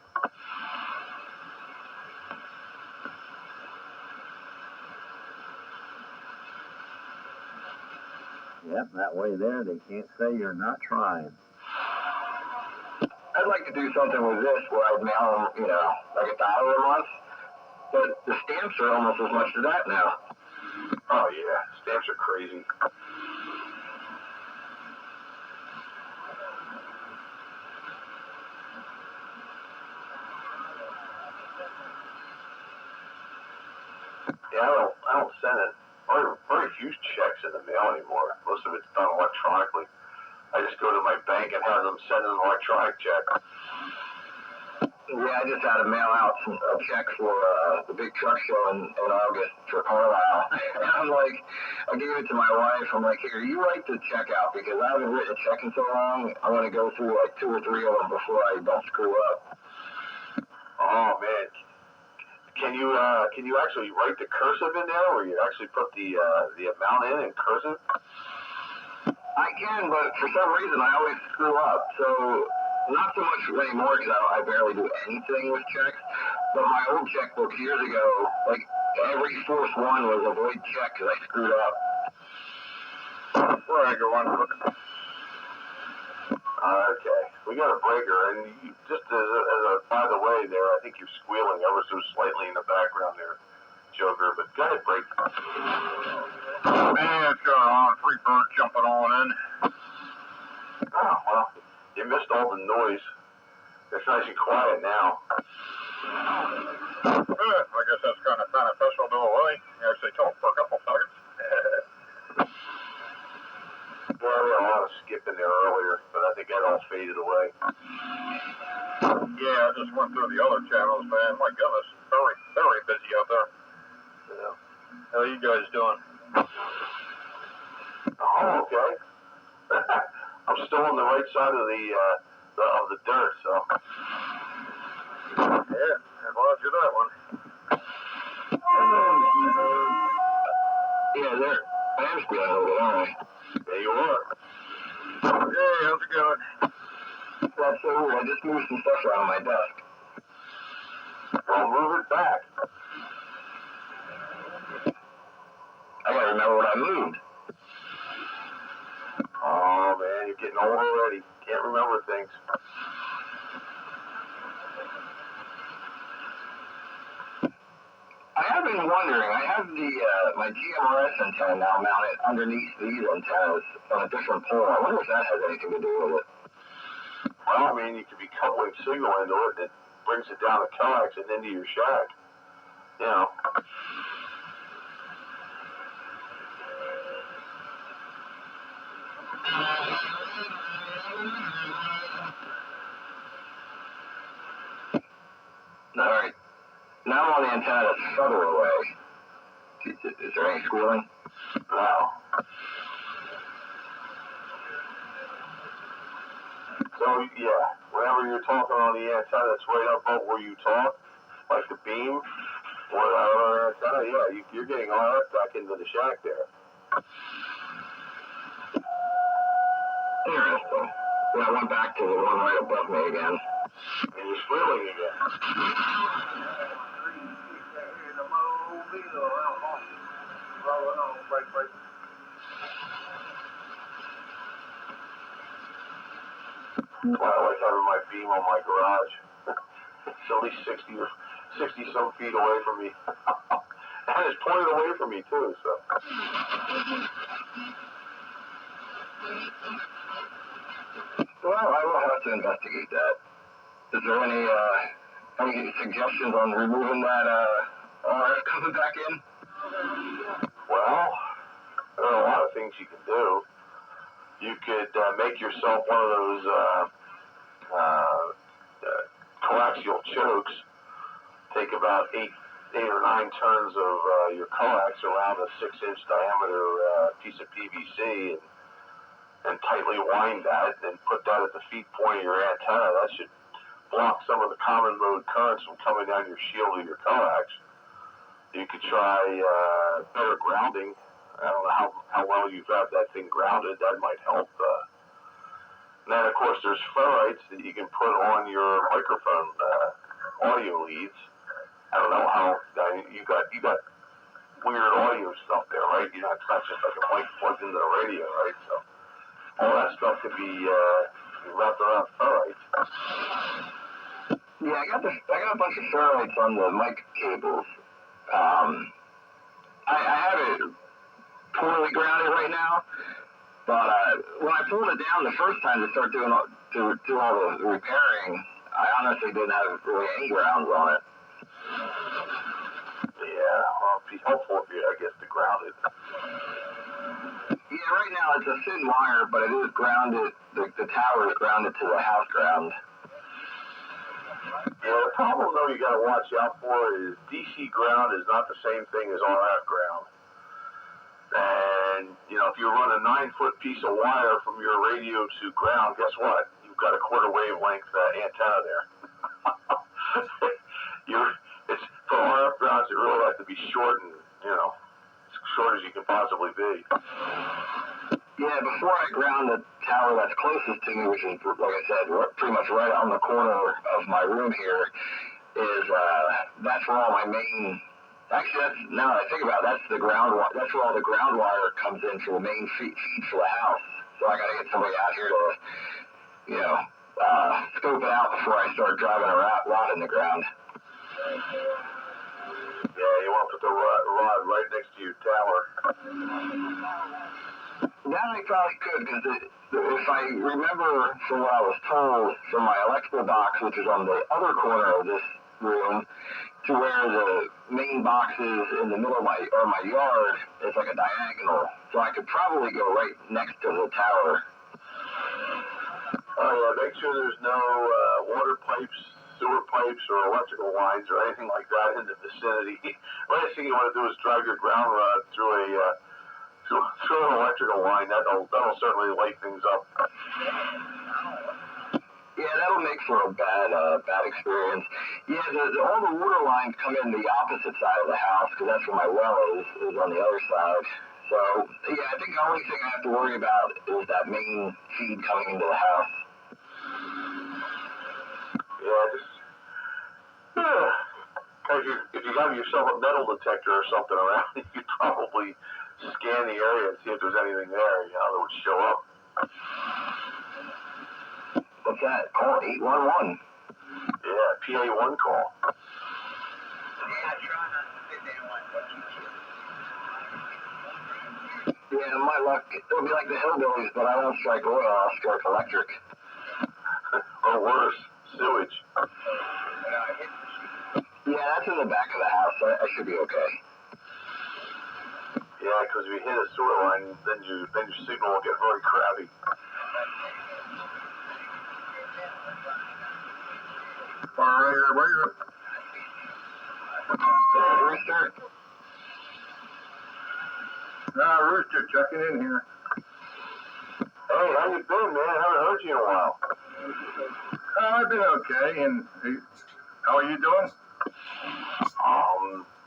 Yep, that way there they can't say you're not trying. I'd like to do something with this where I'd mail them, like $1 a month. But the stamps are almost as much as that now. Oh yeah, stamps are crazy. Yeah, I don't send it. Very few checks in the mail anymore. Most of it's done electronically. I just go to my bank and have them send an electronic check. Yeah, I just had to mail out a check for the big truck show in August for Carlisle. And I gave it to my wife. I'm like, here, you write the check out because I haven't written a check in so long. I want to go through like 2 or 3 of them before I don't screw up. Oh man, can you actually write the cursive in there, where you actually put the amount in cursive? I can, but for some reason I always screw up. So not so much anymore because I barely do anything with checks. But my old checkbook years ago, like every 4th one was a void check because I screwed up. Where I go on. Okay, we got a breaker, and just as a by the way, there, I think you're squealing ever so slightly in the background there, Joker. But go ahead, break. Man, it's going on. Free bird jumping on in. Oh well, you missed all the noise. It's nice and quiet now. I guess that's kind of beneficial to a way. You actually talk for a couple seconds. Well, we had a lot of skipping there earlier, but I think that all faded away. Yeah, I just went through the other channels, man. My goodness, very, very busy out there. Yeah. How are you guys doing? Oh, okay. I'm still on the right side of the dirt, so. Yeah, I'm glad you that one. Yeah, there. I am squealing a little bit, aren't I? There you are. Hey, how's it going? That's so weird. I just moved some stuff around my desk. I'll move it back. I gotta remember what I moved. Oh man, you're getting old already. Can't remember things. I have been wondering. I have my GMRS antenna now mounted underneath these antennas on a different pole. I wonder if that has anything to do with it. Well, I mean, you could be coupling signal into it, and it brings it down the coax and into your shack. You know. All right. Now I'm on the antenna that's further away. Is there any squealing? No. So, yeah, whenever you're talking on the antenna that's right up above where you talk, like the beam, or our antenna, yeah, you're getting RF back into the shack there. Interesting. Yeah, I went back to the one right above me again. And you're squealing again. Well, I like having my beam on my garage. It's at least 60 some feet away from me. And it's pointed away from me too, so. Well, I will have to investigate that. Is there any suggestions on removing that RF coming back in? Well, there are a lot of things you can do. You could make yourself one of those coaxial chokes. Take about eight or 9 turns of your coax around a 6-inch diameter piece of PVC and tightly wind that and put that at the feed point of your antenna. That should block some of the common mode currents from coming down your shield of your coax. You could try better grounding. I don't know how well you've got that thing grounded. That might help. And then, of course, there's ferrites that you can put on your microphone audio leads. I don't know how you got weird audio stuff there, right? You know, it's not just like a mic plugged into the radio, right? So all that stuff could be wrapped around ferrites. Yeah, I got a bunch of ferrites on the mic cables. I have it poorly grounded right now, but when I pulled it down the first time to start doing all the repairing, I honestly didn't have really any grounds on it. Yeah, well, it'd be helpful if you, I guess, to ground it. Yeah, right now it's a thin wire, but it is grounded. The tower is grounded to the house ground. Yeah, the problem though you got to watch out for is DC ground is not the same thing as RF ground. And you know, if you run a 9-foot piece of wire from your radio to ground, guess what? You've got a quarter wavelength antenna there. It's for RF grounds. It really has to be short and as short as you can possibly be. Yeah, before I ground the tower that's closest to me, which is, like I said, pretty much right on the corner of my room here, is that's where all my main. Actually, now that I think about it, that's the ground. That's where all the ground wire comes in for the main feed for the house. So I got to get somebody out here to, scope it out before I start driving a rod in the ground. Yeah, you want to put the rod right next to your tower. That I probably could, because if I remember from what I was told from my electrical box, which is on the other corner of this room, to where the main box is in the middle of my yard, it's like a diagonal. So I could probably go right next to the tower. Oh yeah, make sure there's no water pipes, sewer pipes, or electrical lines or anything like that in the vicinity. Last thing you want to do is drive your ground rod through an electrical line. That'll certainly light things up. Yeah, that'll make for a bad experience. Yeah, all the water lines come in the opposite side of the house, because that's where my well is on the other side. So, yeah, I think the only thing I have to worry about is that main feed coming into the house. Yeah, because if you have yourself a metal detector or something around, you could probably scan the area and see if there's anything there, that would show up. What's that? Call 811. Yeah, PA1 call. Yeah, my luck, it'll be like the hillbillies, but I won't strike oil, I'll strike electric. Or worse, sewage. Yeah, that's in the back of the house, so I should be okay. Yeah, because if you hit a sewer line, then your signal will get very crabby. Alright, where you? Rooster. Rooster, checking in here. Hey, how you been, man? I haven't heard you in a while. I've been okay, and how are you doing?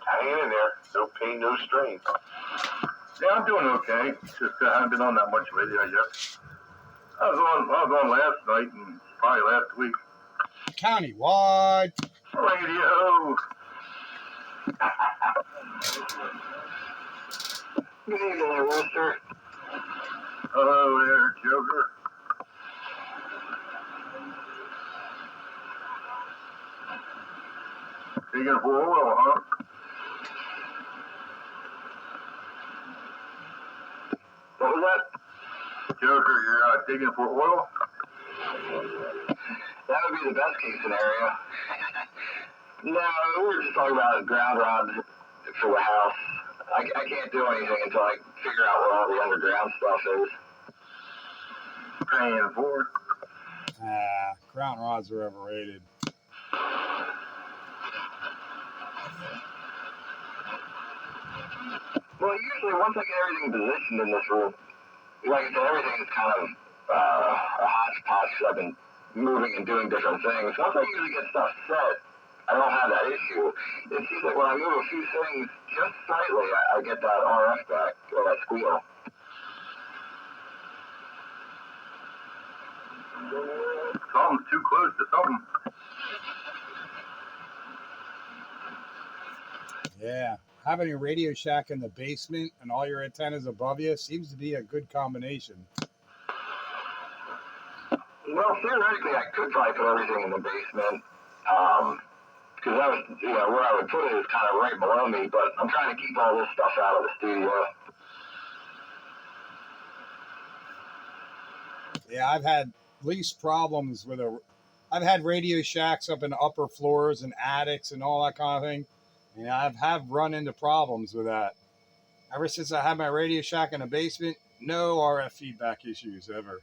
Hanging in there. No pain, no strain. Yeah, I'm doing okay. Just haven't been on that much radio yet. I was on last night and probably last week. Countywide. Radio. Good evening, Rooster. Hello there, Joker. Digging for oil, huh? What was that? Joker, you're digging for oil? That would be the best case scenario. No, we were just talking about ground rods for the house. I can't do anything until I figure out what all the underground stuff is. Paying for it. Ground rods are overrated. Well, usually once I get everything positioned in this room, like I said, everything is kind of a hodgepodge because I've been moving and doing different things. Once I usually get stuff set, I don't have that issue. It seems like when I move a few things just slightly, I get that RF back, or that squeal. Something's too close to something. Yeah. having a Radio Shack in the basement and all your antennas above you seems to be a good combination. Well, theoretically, I could probably put everything in the basement. Because that was, where I would put it is kind of right below me, but I'm trying to keep all this stuff out of the studio. Yeah, I've had least problems with I've had Radio Shacks up in the upper floors and attics and all that kind of thing. And have run into problems with that. Ever since I had my Radio Shack in the basement, no RF feedback issues ever.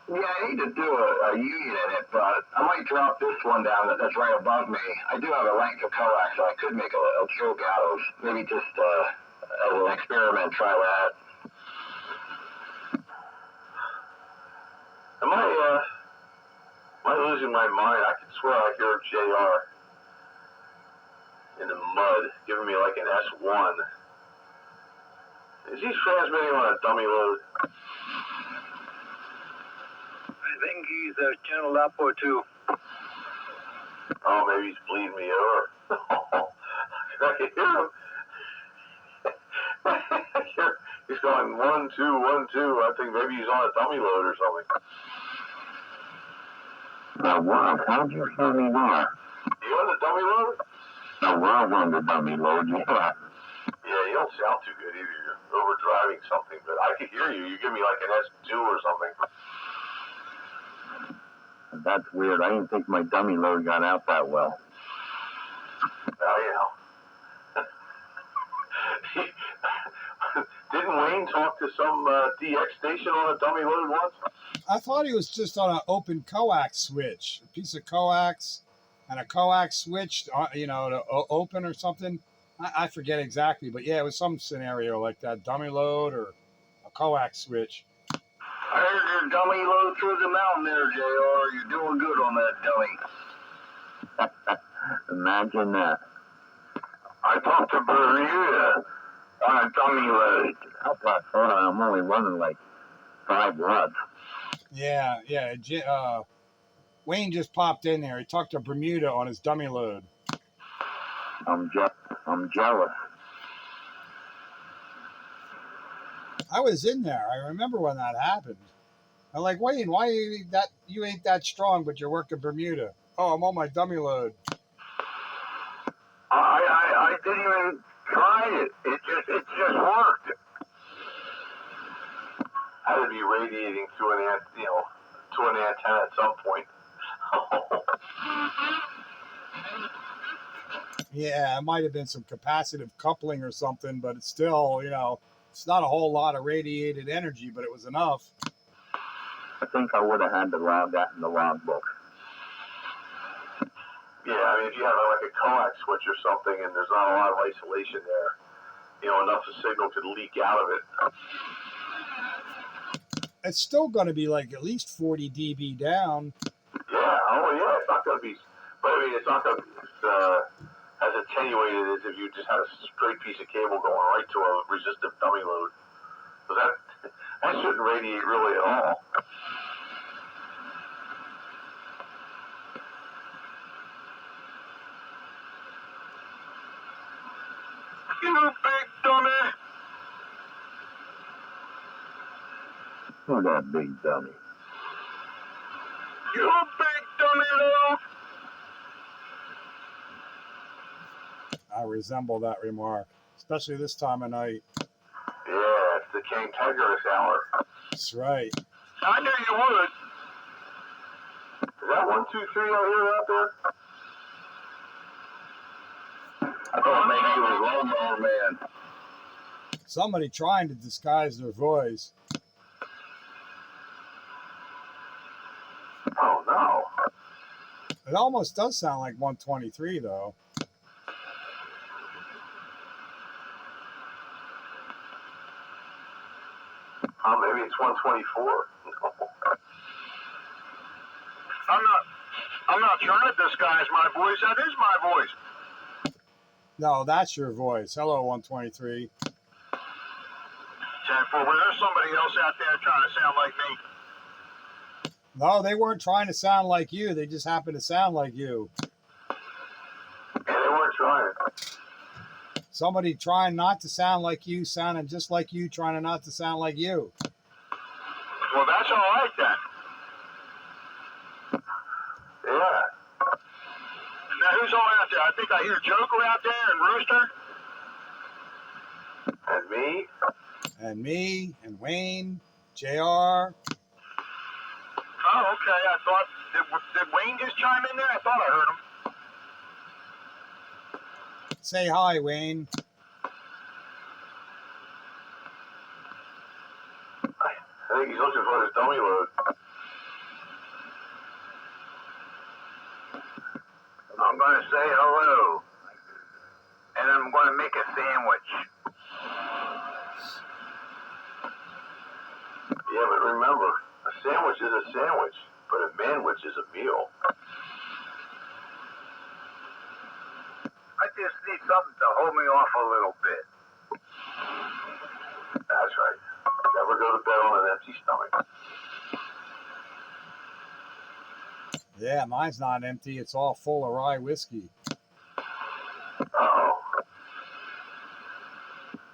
Yeah, I hate to do a union in it, but I might drop this one down that's right above me. I do have a length of coax, so I could make a choke out of. Maybe just as an experiment, try that. Am I losing my mind? I could swear I hear JR in the mud giving me like an S1. Is he transmitting on a dummy load? I think he's channeled up or two. Oh, maybe he's bleeding me over. I can hear him. He's going 1, 2, 1, 2. I think maybe he's on a dummy load or something. Now, wow, how'd you hear me there? You on the dummy load? Now, we're on the dummy load, yeah. Yeah, you don't sound too good either. You're overdriving something, but I could hear you. You give me like an S2 or something. That's weird. I didn't think my dummy load got out that well. Oh, Didn't Wayne talk to some DX station on a dummy load once? I thought he was just on an open coax switch, a piece of coax and a coax switch, to open or something. I forget exactly, but yeah, it was some scenario like that, dummy load or a coax switch. I heard your dummy load through the mountain there, JR. You're doing good on that dummy. Imagine that. I talked to Bermuda on a dummy load. I'm only running like 5 watts. Yeah. Wayne just popped in there. He talked to Bermuda on his dummy load. I'm jealous. I was in there. I remember when that happened. I'm like, Wayne, why you ain't that strong, but you're working Bermuda? Oh, I'm on my dummy load. I didn't even try it. It just worked. Had to be radiating to an antenna at some point. Yeah, it might have been some capacitive coupling or something, but it's still, it's not a whole lot of radiated energy, but it was enough. I think I would have had to log that in the logbook. Yeah, I mean, if you have like a coax switch or something and there's not a lot of isolation there, enough of signal could leak out of it. It's still going to be like at least 40 dB down. Yeah, it's not going to be, but I mean, it's not going to be as attenuated as if you just had a straight piece of cable going right to a resistive dummy load. So that shouldn't radiate really at all. You big dummy. Who's that big dummy? You big dummy, little. I resemble that remark, especially this time of night. Yeah, it's the cantankerous hour. That's right. I knew you would. Is that 1, 2, 3 out here out there? I thought maybe it was Lawnmower Man. Somebody trying to disguise their voice. Oh, no. It almost does sound like 123, though. Oh, maybe it's 124. I'm not trying to disguise my voice. That is my voice. No, that's your voice. Hello, 123. 10-4, well, there's somebody else out there trying to sound like me. No, they weren't trying to sound like you. They just happened to sound like you. Somebody trying not to sound like you, sounding just like you, trying to not to sound like you. Well, that's all right then. Yeah. Now, who's all out there? I think I hear Joker out there and Rooster. And me. And me, and Wayne, JR. Oh, okay. I thought, did Wayne just chime in there? I thought I heard him. Say hi, Wayne. I think he's looking for his dummy load. I'm going to say hello. And I'm going to make a sandwich. Yeah, but remember, a sandwich is a sandwich, but a manwich is a meal. I just need something to hold me off a little bit. That's right. Never go to bed on an empty stomach. Yeah, mine's not empty. It's all full of rye whiskey. Uh-oh.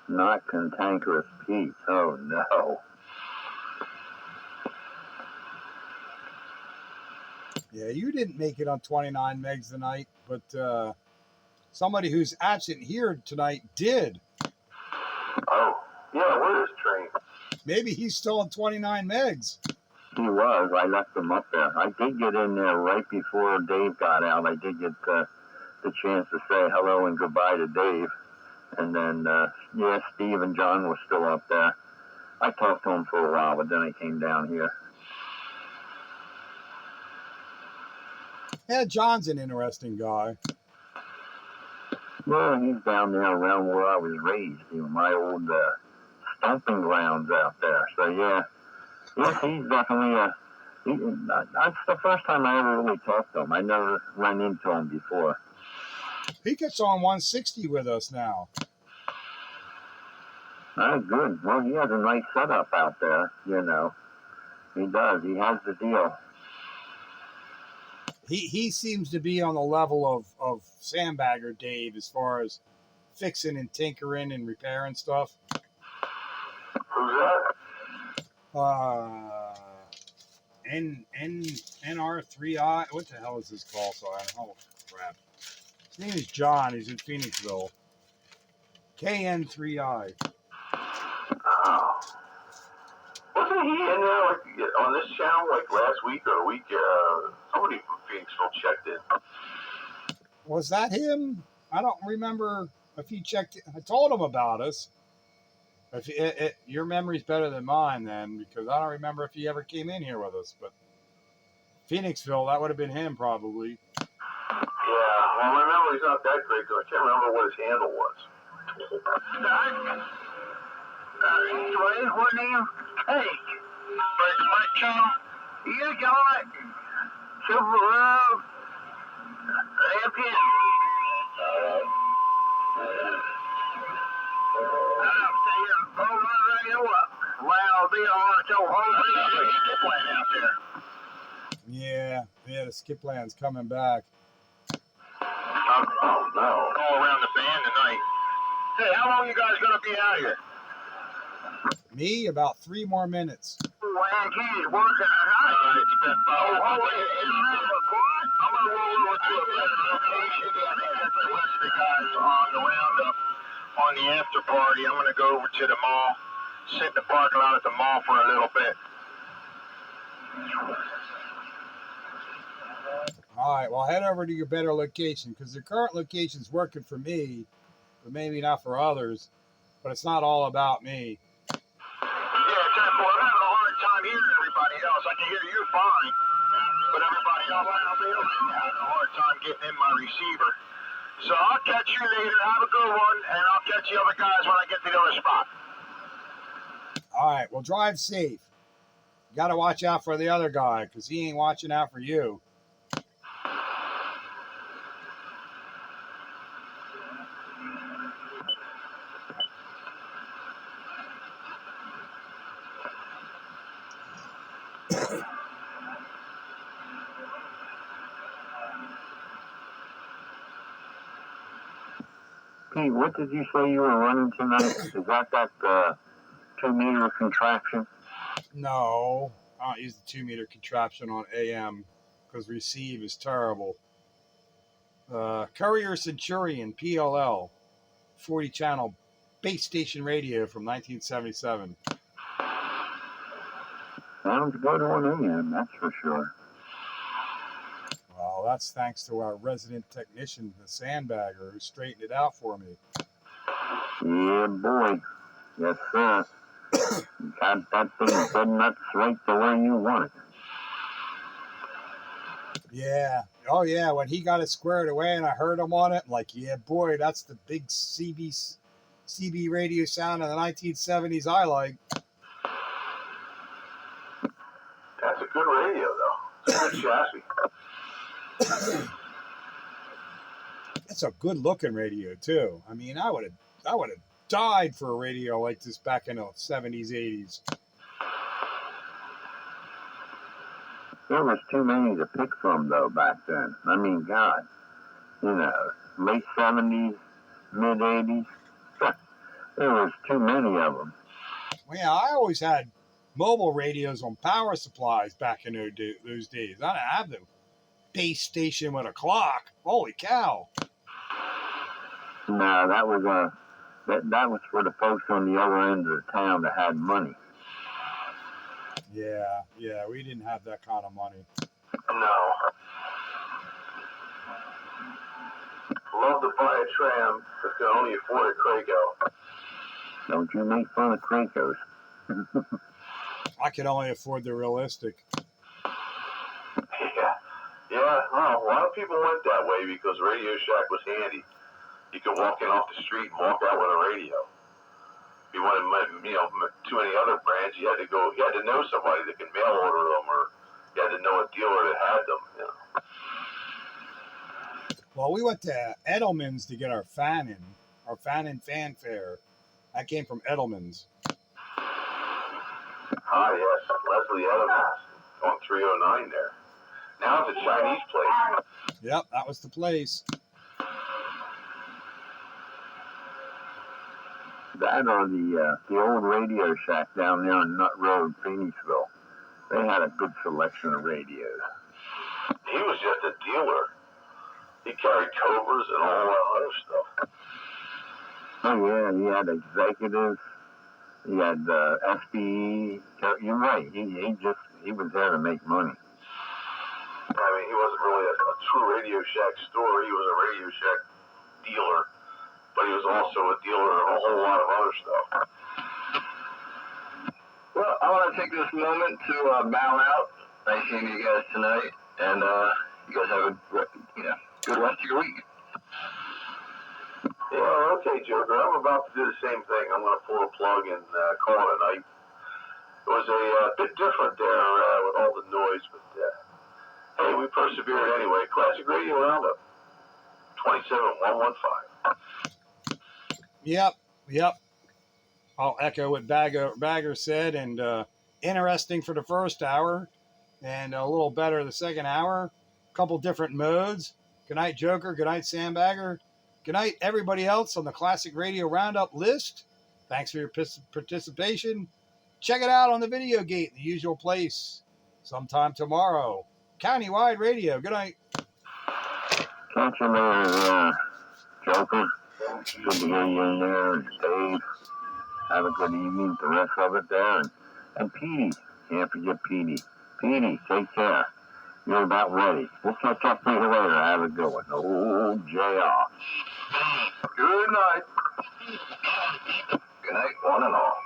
Not cantankerous Pete. Oh, no. Yeah, you didn't make it on 29 megs tonight, but somebody who's absent here tonight did. Oh, yeah, where is Train? Maybe he's still on 29 megs. He was. I left him up there. I did get in there right before Dave got out. I did get the chance to say hello and goodbye to Dave. And then, yeah, Steve and John were still up there. I talked to him for a while, but then I came down here. Yeah, John's an interesting guy. Well, he's down there around where I was raised, my old stomping grounds out there. So, yeah, he's definitely that's the first time I ever really talked to him. I never ran into him before. He gets on 160 with us now. Oh, good. Well, he has a nice setup out there, He does. He has the deal. He seems to be on the level of Sandbagger Dave as far as fixing and tinkering and repairing stuff. Who's that? NR3I. What the hell is his call sign? Oh crap! His name is John. He's in Phoenixville. KN3I. Oh. Wasn't he in there on this channel last week or a week? Somebody from Phoenixville checked in. Was that him? I don't remember if he checked it. I told him about us. If your memory's better than mine then, because I don't remember if he ever came in here with us. But Phoenixville, that would have been him probably. Yeah, well, my memory's not that great because I can't remember what his handle was. What name? Cake. Breaks my channel. You got it. Super love. Happy. I'm saying, blow my radio up. Loud deal on the whole skip line out there. Yeah, the skip land's coming back. Oh, no. All around the band tonight. Hey, how long you guys gonna be out here? Me, about 3 more minutes. Well, he's working tonight. It's been I'm gonna roll over to a better location. I think that's the rest of the guys on the roundup. On the after party, I'm gonna go over to the mall, sit in the parking lot at the mall for a little bit. All right, well, head over to your better location because the current location's working for me, but maybe not for others. But it's not all about me. Yeah, Temple, I'm having a hard time hearing everybody else. I can hear you fine, but everybody else out there, I'm having a hard time getting in my receiver. So I'll catch you later. Have a good one, and I'll catch the other guys when I get to the other spot. All right, well, drive safe. You got to watch out for the other guy because he ain't watching out for you. Pete, what did you say you were running tonight? Is that 2 meter contraption? No, I don't use the 2 meter contraption on AM because receive is terrible. Courier Centurion PLL 40 channel base station radio from 1977. Sounds good on AM, that's for sure. Well, that's thanks to our resident technician, the Sandbagger, who straightened it out for me. Yeah, boy. Yes, sir. Got that thing good nuts right the way you want it. Yeah. Oh, yeah. When he got it squared away and I heard him on it, I'm like, yeah, boy, that's the big CB radio sound of the 1970s I like. That's a good radio, though. It's a good chassis. It's a good looking radio too. I mean, I would have died for a radio like this back in the 70s, 80s. There was too many to pick from, though, back then. I mean, God, you know, late 70s, mid 80s, there was too many of them. Well, yeah, I always had mobile radios on power supplies back in those days. I didn't have the base station with a clock. Holy cow. No, that was for the folks on the other end of the town that had money. Yeah, we didn't have that kind of money. No. Love to buy a tram, but can only afford a Krakow. Don't you make fun of Krakows. I could only afford the realistic. Yeah, well, a lot of people went that way because Radio Shack was handy. You could walk in off the street and walk out with a radio. If you wanted, to any other brands, you had to know somebody that could mail order them, or you had to know a dealer that had them, Well, we went to Edelman's to get our Fannin fanfare. That came from Edelman's. Ah, yes, Leslie Evans on 309 there. Now it's a Chinese place. Yep, that was the place. That or the old Radio Shack down there on Nut Road, Phoenixville. They had a good selection of radios. He was just a dealer. He carried Cobras and all that other stuff. Oh yeah, he had executives. He had SBE. You're right. He was there to make money. I mean, he wasn't really a true Radio Shack store. He was a Radio Shack dealer, but he was also a dealer in a whole lot of other stuff. Well, I want to take this moment to bow out. Nice seeing you guys tonight, and you guys have a good rest of your week. Yeah, okay, Joker. I'm about to do the same thing. I'm going to pull a plug and call it a night. It was a bit different there with all the noise, but hey, we persevered anyway. Classic Radio Roundup, 27115. Yep. I'll echo what Bagger said, and interesting for the first hour, and a little better the second hour. A couple different modes. Good night, Joker. Good night, Sam Bagger. Good night, everybody else on the Classic Radio Roundup list. Thanks for your participation. Check it out on the Video Gate, the usual place, sometime tomorrow. Countywide Radio. Good night. Catch you later, Joker. Good to hear you in there, Dave. Have a good evening, the rest of it there. And Petey. Can't forget Petey. Petey, take care. You're about ready. We'll catch up with you later. Have a good one. Oh, JR. Good night. Good night, one and all.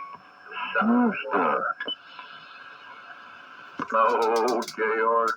Rooster. Oh, JR.